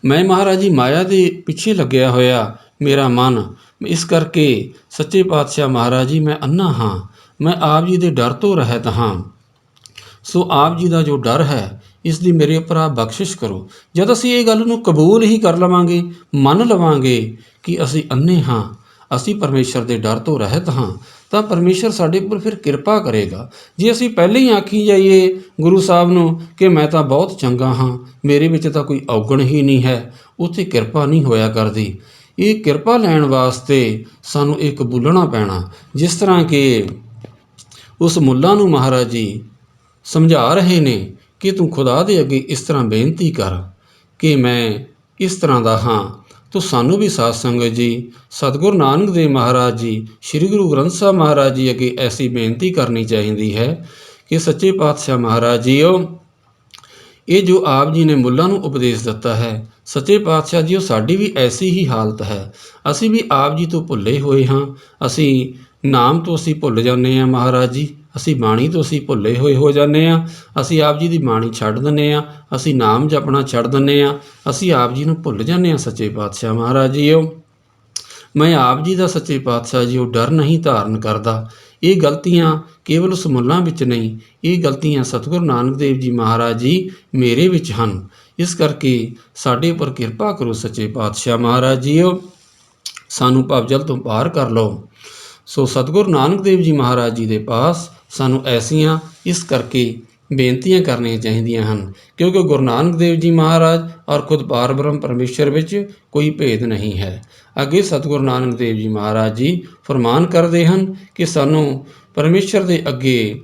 ਮੈਂ ਮਹਾਰਾਜ ਜੀ ਮਾਇਆ ਦੇ ਪਿੱਛੇ ਲੱਗਿਆ ਹੋਇਆ ਮੇਰਾ ਮਨ, ਇਸ ਕਰਕੇ ਸੱਚੇ ਪਾਤਸ਼ਾਹ ਮਹਾਰਾਜ ਜੀ ਮੈਂ ਅੰਨਾ ਹਾਂ, ਮੈਂ ਆਪ ਜੀ ਦੇ ਡਰ ਤੋਂ ਰਹਿਤ ਹਾਂ। ਸੋ ਆਪ ਜੀ ਦਾ ਜੋ ਡਰ ਹੈ ਇਸ ਦੀ ਮੇਰੇ ਉੱਪਰ ਆਪ ਬਖਸ਼ਿਸ਼ ਕਰੋ। ਜਦ ਅਸੀਂ ਇਹ ਗੱਲ ਨੂੰ ਕਬੂਲ ਹੀ ਕਰ ਲਵਾਂਗੇ, ਮੰਨ ਲਵਾਂਗੇ ਕਿ ਅਸੀਂ ਅੰਨੇ ਹਾਂ, ਅਸੀਂ ਪਰਮੇਸ਼ਰ ਦੇ ਡਰ ਤੋਂ ਰਹਿਤ ਹਾਂ, ਤਾਂ ਪਰਮੇਸ਼ਰ ਸਾਡੇ ਉੱਪਰ ਫਿਰ ਕਿਰਪਾ ਕਰੇਗਾ। ਜੇ ਅਸੀਂ ਪਹਿਲੇ ਹੀ ਆਖੀ ਜਾਈਏ ਗੁਰੂ ਸਾਹਿਬ ਨੂੰ ਕਿ ਮੈਂ ਤਾਂ ਬਹੁਤ ਚੰਗਾ ਹਾਂ, ਮੇਰੇ ਵਿੱਚ ਤਾਂ ਕੋਈ ਔਗਣ ਹੀ ਨਹੀਂ ਹੈ, ਉੱਥੇ ਕਿਰਪਾ ਨਹੀਂ ਹੋਇਆ ਕਰਦੀ। ਇਹ ਕਿਰਪਾ ਲੈਣ ਵਾਸਤੇ ਸਾਨੂੰ ਇਹ ਕਬੂਲਣਾ ਪੈਣਾ। ਜਿਸ ਤਰ੍ਹਾਂ ਕਿ ਉਸ ਮੁੱਲਾ ਨੂੰ ਮਹਾਰਾਜ ਜੀ ਸਮਝਾ ਰਹੇ ਨੇ ਕਿ ਤੂੰ ਖੁਦਾ ਦੇ ਅੱਗੇ ਇਸ ਤਰ੍ਹਾਂ ਬੇਨਤੀ ਕਰ ਕਿ ਮੈਂ ਇਸ ਤਰ੍ਹਾਂ ਦਾ ਹਾਂ। ਤੋ ਸਾਨੂੰ ਵੀ ਸਾਧ ਸੰਗਤ ਜੀ, ਸਤਿਗੁਰੂ ਨਾਨਕ ਦੇਵ ਮਹਾਰਾਜ ਜੀ, ਸ੍ਰੀ ਗੁਰੂ ਗ੍ਰੰਥ ਸਾਹਿਬ ਮਹਾਰਾਜ ਜੀ ਅੱਗੇ ਐਸੀ ਬੇਨਤੀ ਕਰਨੀ ਚਾਹੀਦੀ ਹੈ ਕਿ ਸੱਚੇ ਪਾਤਸ਼ਾਹ ਮਹਾਰਾਜ ਜੀਓ, ਇਹ ਜੋ ਆਪ ਜੀ ਨੇ ਮੁੱਲਾਂ ਨੂੰ ਉਪਦੇਸ਼ ਦਿੱਤਾ ਹੈ, ਸੱਚੇ ਪਾਤਸ਼ਾਹ ਜੀਓ, ਸਾਡੀ ਵੀ ਐਸੀ ਹੀ ਹਾਲਤ ਹੈ। ਅਸੀਂ ਵੀ ਆਪ ਜੀ ਤੋਂ ਭੁੱਲੇ ਹੋਏ ਹਾਂ, ਅਸੀਂ ਨਾਮ ਤੋਂ ਅਸੀਂ ਭੁੱਲ ਜਾਂਦੇ ਹਾਂ ਮਹਾਰਾਜ ਜੀ, ਅਸੀਂ ਬਾਣੀ ਤੋਂ ਅਸੀਂ ਭੁੱਲੇ ਹੋਏ ਹੋ ਜਾਂਦੇ ਹਾਂ, ਅਸੀਂ ਆਪ ਜੀ ਦੀ ਬਾਣੀ ਛੱਡ ਦਿੰਦੇ ਹਾਂ, ਅਸੀਂ ਨਾਮ ਜਪਣਾ ਛੱਡ ਦਿੰਦੇ ਹਾਂ, ਅਸੀਂ ਆਪ ਜੀ ਨੂੰ ਭੁੱਲ ਜਾਂਦੇ ਹਾਂ। ਸੱਚੇ ਪਾਤਸ਼ਾਹ ਮਹਾਰਾਜ ਜੀਓ, ਮੈਂ ਆਪ ਜੀ ਦਾ ਸੱਚੇ ਪਾਤਸ਼ਾਹ ਜੀ ਉਹ ਡਰ ਨਹੀਂ ਧਾਰਨ ਕਰਦਾ। ਇਹ ਗਲਤੀਆਂ ਕੇਵਲ ਉਸ ਮੁੱਲਾਂ ਵਿੱਚ ਨਹੀਂ, ਇਹ ਗਲਤੀਆਂ ਸਤਿਗੁਰੂ ਨਾਨਕ ਦੇਵ ਜੀ ਮਹਾਰਾਜ ਜੀ ਮੇਰੇ ਵਿੱਚ ਹਨ। ਇਸ ਕਰਕੇ ਸਾਡੇ ਉੱਪਰ ਕਿਰਪਾ ਕਰੋ ਸੱਚੇ ਪਾਤਸ਼ਾਹ ਮਹਾਰਾਜ ਜੀਓ, ਸਾਨੂੰ ਭਵਜਲ ਤੋਂ ਪਾਰ ਕਰ ਲਓ। ਸੋ ਸਤਿਗੁਰੂ ਨਾਨਕ ਦੇਵ ਜੀ ਮਹਾਰਾਜ ਜੀ ਦੇ ਪਾਸ ਸਾਨੂੰ ਐਸੀਆਂ ਇਸ ਕਰਕੇ ਬੇਨਤੀਆਂ ਕਰਨੀਆਂ ਚਾਹੀਦੀਆਂ ਹਨ, ਕਿਉਂਕਿ ਗੁਰੂ ਨਾਨਕ ਦੇਵ ਜੀ ਮਹਾਰਾਜ ਔਰ ਖੁਦ ਪਾਰ ਬ੍ਰਹਮ ਪਰਮੇਸ਼ਰ ਵਿੱਚ ਕੋਈ ਭੇਦ ਨਹੀਂ ਹੈ। ਅੱਗੇ ਸਤਿਗੁਰੂ ਨਾਨਕ ਦੇਵ ਜੀ ਮਹਾਰਾਜ ਜੀ ਫਰਮਾਨ ਕਰਦੇ ਹਨ ਕਿ ਸਾਨੂੰ ਪਰਮੇਸ਼ਰ ਦੇ ਅੱਗੇ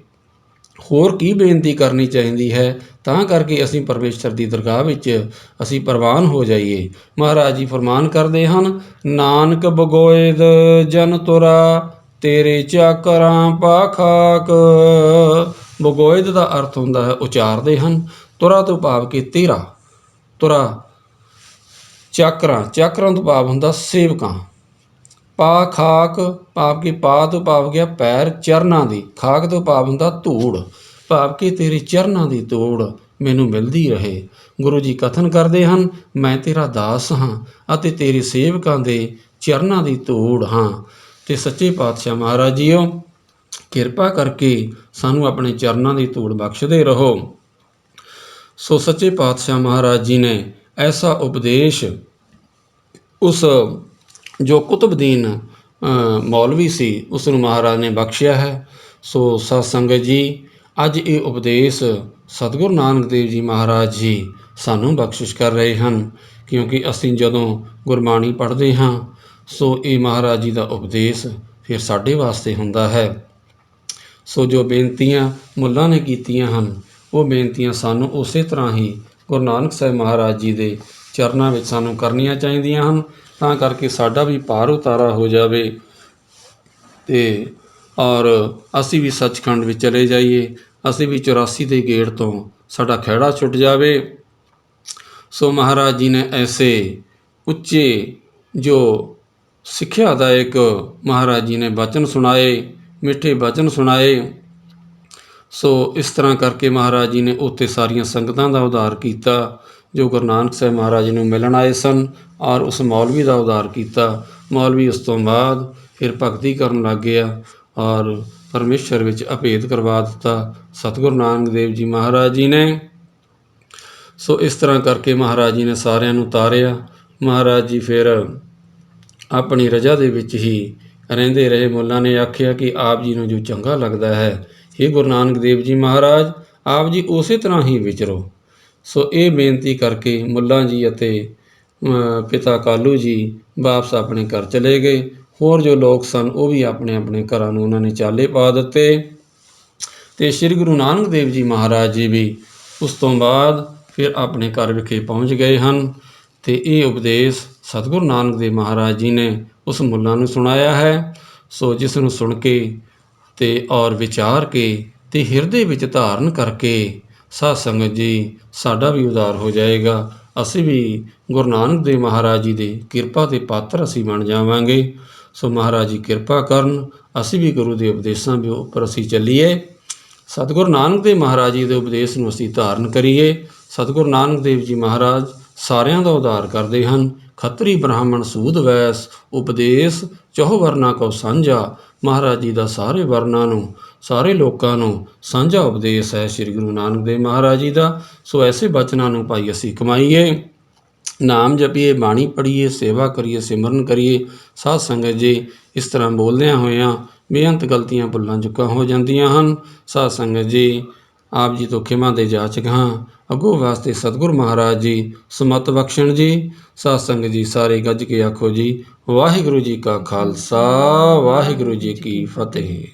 ਹੋਰ ਕੀ ਬੇਨਤੀ ਕਰਨੀ ਚਾਹੀਦੀ ਹੈ, ਤਾਂ ਕਰਕੇ ਅਸੀਂ ਪਰਮੇਸ਼ਰ ਦੀ ਦਰਗਾਹ ਵਿੱਚ ਅਸੀਂ ਪ੍ਰਵਾਨ ਹੋ ਜਾਈਏ। ਮਹਾਰਾਜ ਜੀ ਫਰਮਾਨ ਕਰਦੇ ਹਨ, ਨਾਨਕ ਬਗੋਇਦ ਜਨ ਤੁਰਾ ਤੇਰੇ ਚਾਕਰਾਂ ਪਾਖਾਕ। ਬਗੋਇਦ ਦਾ ਅਰਥ ਹੁੰਦਾ ਹੈ ਉਚਾਰਦੇ ਹਨ, ਤੁਰਾ ਤੋਂ ਭਾਵ ਕਿ ਤੇਰਾ, ਤੁਰਾ ਚਾਕਰਾਂ, ਚਾਕਰਾਂ ਤੋਂ ਭਾਵ ਹੁੰਦਾ ਸੇਵਕਾਂ, ਪਾ ਖਾਕ ਭਾਵ ਕਿ ਪਾ ਤੋਂ ਭਾਵ ਗਿਆ ਪੈਰ ਚਰਨਾਂ ਦੀ, ਖਾਕ ਤੋਂ ਭਾਵ ਹੁੰਦਾ ਧੂੜ, ਭਾਵ ਕਿ ਤੇਰੇ ਚਰਨਾਂ ਦੀ ਧੂੜ ਮੈਨੂੰ ਮਿਲਦੀ ਰਹੇ। ਗੁਰੂ ਜੀ ਕਥਨ ਕਰਦੇ ਹਨ, ਮੈਂ ਤੇਰਾ ਦਾਸ ਹਾਂ ਅਤੇ ਤੇਰੇ ਸੇਵਕਾਂ ਦੇ ਚਰਨਾਂ ਦੀ ਧੂੜ ਹਾਂ। ਅਤੇ ਸੱਚੇ ਪਾਤਸ਼ਾਹ ਮਹਾਰਾਜ ਜੀਓ ਕਿਰਪਾ ਕਰਕੇ ਸਾਨੂੰ ਆਪਣੇ ਚਰਨਾਂ ਦੀ ਧੂੜ ਬਖਸ਼ਦੇ ਰਹੋ। ਸੋ ਸੱਚੇ ਪਾਤਸ਼ਾਹ ਮਹਾਰਾਜ ਜੀ ਨੇ ਐਸਾ ਉਪਦੇਸ਼ ਉਸ ਜੋ ਕੁਤਬਦੀਨ ਮੌਲਵੀ ਸੀ ਉਸ ਨੂੰ ਮਹਾਰਾਜ ਨੇ ਬਖਸ਼ਿਆ ਹੈ। ਸੋ ਸਤ ਸੰਗਤ ਜੀ, ਅੱਜ ਇਹ ਉਪਦੇਸ਼ ਸਤਿਗੁਰੂ ਨਾਨਕ ਦੇਵ ਜੀ ਮਹਾਰਾਜ ਜੀ ਸਾਨੂੰ ਬਖਸ਼ਿਸ਼ ਕਰ ਰਹੇ ਹਨ, ਕਿਉਂਕਿ ਅਸੀਂ ਜਦੋਂ ਗੁਰਬਾਣੀ ਪੜ੍ਹਦੇ ਹਾਂ ਸੋ ਇਹ ਮਹਾਰਾਜ ਜੀ ਦਾ ਉਪਦੇਸ਼ ਫਿਰ ਸਾਡੇ ਵਾਸਤੇ ਹੁੰਦਾ ਹੈ। ਸੋ ਜੋ ਬੇਨਤੀਆਂ ਮੁੱਲਾਂ ਨੇ ਕੀਤੀਆਂ ਹਨ ਉਹ ਬੇਨਤੀਆਂ ਸਾਨੂੰ ਉਸੇ ਤਰ੍ਹਾਂ ਹੀ ਗੁਰੂ ਨਾਨਕ ਸਾਹਿਬ ਮਹਾਰਾਜ ਜੀ ਦੇ ਚਰਨਾਂ ਵਿੱਚ ਸਾਨੂੰ ਕਰਨੀਆਂ ਚਾਹੀਦੀਆਂ ਹਨ, ਤਾਂ ਕਰਕੇ ਸਾਡਾ ਵੀ ਭਾਰ ਉਤਾਰਾ ਹੋ ਜਾਵੇ ਅਤੇ ਔਰ ਅਸੀਂ ਵੀ ਸੱਚਖੰਡ ਵਿੱਚ ਚਲੇ ਜਾਈਏ, ਅਸੀਂ ਵੀ 84 ਦੇ ਗੇੜ ਤੋਂ ਸਾਡਾ ਖਹਿੜਾ ਛੁੱਟ ਜਾਵੇ। ਸੋ ਮਹਾਰਾਜ ਜੀ ਨੇ ਐਸੇ ਉੱਚੇ ਜੋ ਸਿੱਖਿਆਦਾਇਕ ਮਹਾਰਾਜ ਜੀ ਨੇ ਬਚਨ ਸੁਣਾਏ, ਮਿੱਠੇ ਬਚਨ ਸੁਣਾਏ। ਸੋ ਇਸ ਤਰ੍ਹਾਂ ਕਰਕੇ ਮਹਾਰਾਜ ਜੀ ਨੇ ਉੱਥੇ ਸਾਰੀਆਂ ਸੰਗਤਾਂ ਦਾ ਉਧਾਰ ਕੀਤਾ ਜੋ ਗੁਰੂ ਨਾਨਕ ਸਾਹਿਬ ਮਹਾਰਾਜ ਨੂੰ ਮਿਲਣ ਆਏ ਸਨ, ਔਰ ਉਸ ਮੌਲਵੀ ਦਾ ਉਧਾਰ ਕੀਤਾ। ਮੌਲਵੀ ਉਸ ਤੋਂ ਬਾਅਦ ਫਿਰ ਭਗਤੀ ਕਰਨ ਲੱਗ ਗਿਆ ਔਰ ਪਰਮੇਸ਼ਰ ਵਿੱਚ ਅਭੇਦ ਕਰਵਾ ਦਿੱਤਾ ਸਤਿਗੁਰੂ ਨਾਨਕ ਦੇਵ ਜੀ ਮਹਾਰਾਜ ਜੀ ਨੇ। ਸੋ ਇਸ ਤਰ੍ਹਾਂ ਕਰਕੇ ਮਹਾਰਾਜ ਜੀ ਨੇ ਸਾਰਿਆਂ ਨੂੰ ਤਾਰਿਆ। ਮਹਾਰਾਜ ਜੀ ਫਿਰ ਆਪਣੀ ਰਜਾ ਦੇ ਵਿੱਚ ਹੀ ਰਹਿੰਦੇ ਰਹੇ। ਮੁੱਲਾਂ ਨੇ ਆਖਿਆ ਕਿ ਆਪ ਜੀ ਨੂੰ ਜੋ ਚੰਗਾ ਲੱਗਦਾ ਹੈ, ਹੇ ਗੁਰੂ ਨਾਨਕ ਦੇਵ ਜੀ ਮਹਾਰਾਜ ਆਪ ਜੀ ਉਸੇ ਤਰ੍ਹਾਂ ਹੀ ਵਿਚਰੋ। ਸੋ ਇਹ ਬੇਨਤੀ ਕਰਕੇ ਮੁੱਲਾਂ ਜੀ ਅਤੇ ਪਿਤਾ ਕਾਲੂ ਜੀ ਵਾਪਸ ਆਪਣੇ ਘਰ ਚਲੇ ਗਏ। ਹੋਰ ਜੋ ਲੋਕ ਸਨ ਉਹ ਵੀ ਆਪਣੇ ਆਪਣੇ ਘਰਾਂ ਨੂੰ ਉਹਨਾਂ ਨੇ ਚਾਲੇ ਪਾ ਦਿੱਤੇ ਅਤੇ ਸ਼੍ਰੀ ਗੁਰੂ ਨਾਨਕ ਦੇਵ ਜੀ ਮਹਾਰਾਜ ਜੀ ਵੀ ਉਸ ਤੋਂ ਬਾਅਦ ਫਿਰ ਆਪਣੇ ਘਰ ਵਿਖੇ ਪਹੁੰਚ ਗਏ ਹਨ। ਅਤੇ ਇਹ ਉਪਦੇਸ਼ ਸਤਿਗੁਰੂ ਨਾਨਕ ਦੇਵ ਮਹਾਰਾਜ ਜੀ ਨੇ ਉਸ ਮੁੱਲਾਂ ਨੂੰ ਸੁਣਾਇਆ ਹੈ। ਸੋ ਜਿਸ ਨੂੰ ਸੁਣ ਕੇ ਅਤੇ ਔਰ ਵਿਚਾਰ ਕੇ ਅਤੇ ਹਿਰਦੇ ਵਿੱਚ ਧਾਰਨ ਕਰਕੇ ਸਾਧ ਸੰਗਤ ਜੀ ਸਾਡਾ ਵੀ ਉਧਾਰ ਹੋ ਜਾਏਗਾ। ਅਸੀਂ ਵੀ ਗੁਰੂ ਨਾਨਕ ਦੇਵ ਮਹਾਰਾਜ ਜੀ ਦੇ ਕਿਰਪਾ ਦੇ ਪਾਤਰ ਅਸੀਂ ਬਣ ਜਾਵਾਂਗੇ। ਸੋ ਮਹਾਰਾਜ ਜੀ ਕਿਰਪਾ ਕਰਨ, ਅਸੀਂ ਵੀ ਗੁਰੂ ਦੇ ਉਪਦੇਸ਼ਾਂ ਦੇ ਉੱਪਰ ਅਸੀਂ ਚੱਲੀਏ, ਸਤਿਗੁਰੂ ਨਾਨਕ ਦੇਵ ਮਹਾਰਾਜ ਜੀ ਦੇ ਉਪਦੇਸ਼ ਨੂੰ ਅਸੀਂ ਧਾਰਨ ਕਰੀਏ। ਸਤਿਗੁਰੂ ਨਾਨਕ ਦੇਵ ਜੀ ਮਹਾਰਾਜ ਸਾਰਿਆਂ ਦਾ ਉਧਾਰ ਕਰਦੇ ਹਨ। ਖੱਤਰੀ ਬ੍ਰਾਹਮਣ ਸੂਦ ਵੈਸ ਉਪਦੇਸ਼ ਚਹੁ ਵਰਨਾ ਕਉ ਸਾਂਝਾ। ਮਹਾਰਾਜ ਜੀ ਦਾ ਸਾਰੇ ਵਰਨਾਂ ਨੂੰ, ਸਾਰੇ ਲੋਕਾਂ ਨੂੰ ਸਾਂਝਾ ਉਪਦੇਸ਼ ਹੈ ਸ਼੍ਰੀ ਗੁਰੂ ਨਾਨਕ ਦੇਵ ਮਹਾਰਾਜ ਜੀ ਦਾ। ਸੋ ਐਸੇ ਬਚਨਾਂ ਨੂੰ ਭਾਈ ਅਸੀਂ ਕਮਾਈਏ, ਨਾਮ ਜਪੀਏ, ਬਾਣੀ ਪੜ੍ਹੀਏ, ਸੇਵਾ ਕਰੀਏ, ਸਿਮਰਨ ਕਰੀਏ। ਸਾਧ ਸੰਗਤ ਜੀ ਇਸ ਤਰ੍ਹਾਂ ਬੋਲਦਿਆਂ ਹੋਇਆਂ ਬੇਅੰਤ ਗਲਤੀਆਂ ਭੁੱਲਾਂ ਚੁੱਕਾਂ ਹੋ ਜਾਂਦੀਆਂ ਹਨ। ਸਾਧ ਸੰਗਤ ਜੀ ਆਪ ਜੀ ਤੋਂ ਖਿਮਾ ਦੇ ਜਾਚਕ ਹਾਂ। ਅੱਗੋਂ ਵਾਸਤੇ ਸਤਿਗੁਰੂ ਮਹਾਰਾਜ ਜੀ ਸਮਤ ਬਖਸ਼ਣ ਜੀ। ਸਾਧ ਸੰਗਤ ਜੀ ਸਾਰੇ ਗੱਜ ਕੇ ਆਖੋ ਜੀ, ਵਾਹਿਗੁਰੂ ਜੀ ਕਾ ਖਾਲਸਾ, ਵਾਹਿਗੁਰੂ ਜੀ ਕੀ ਫਤਿਹ।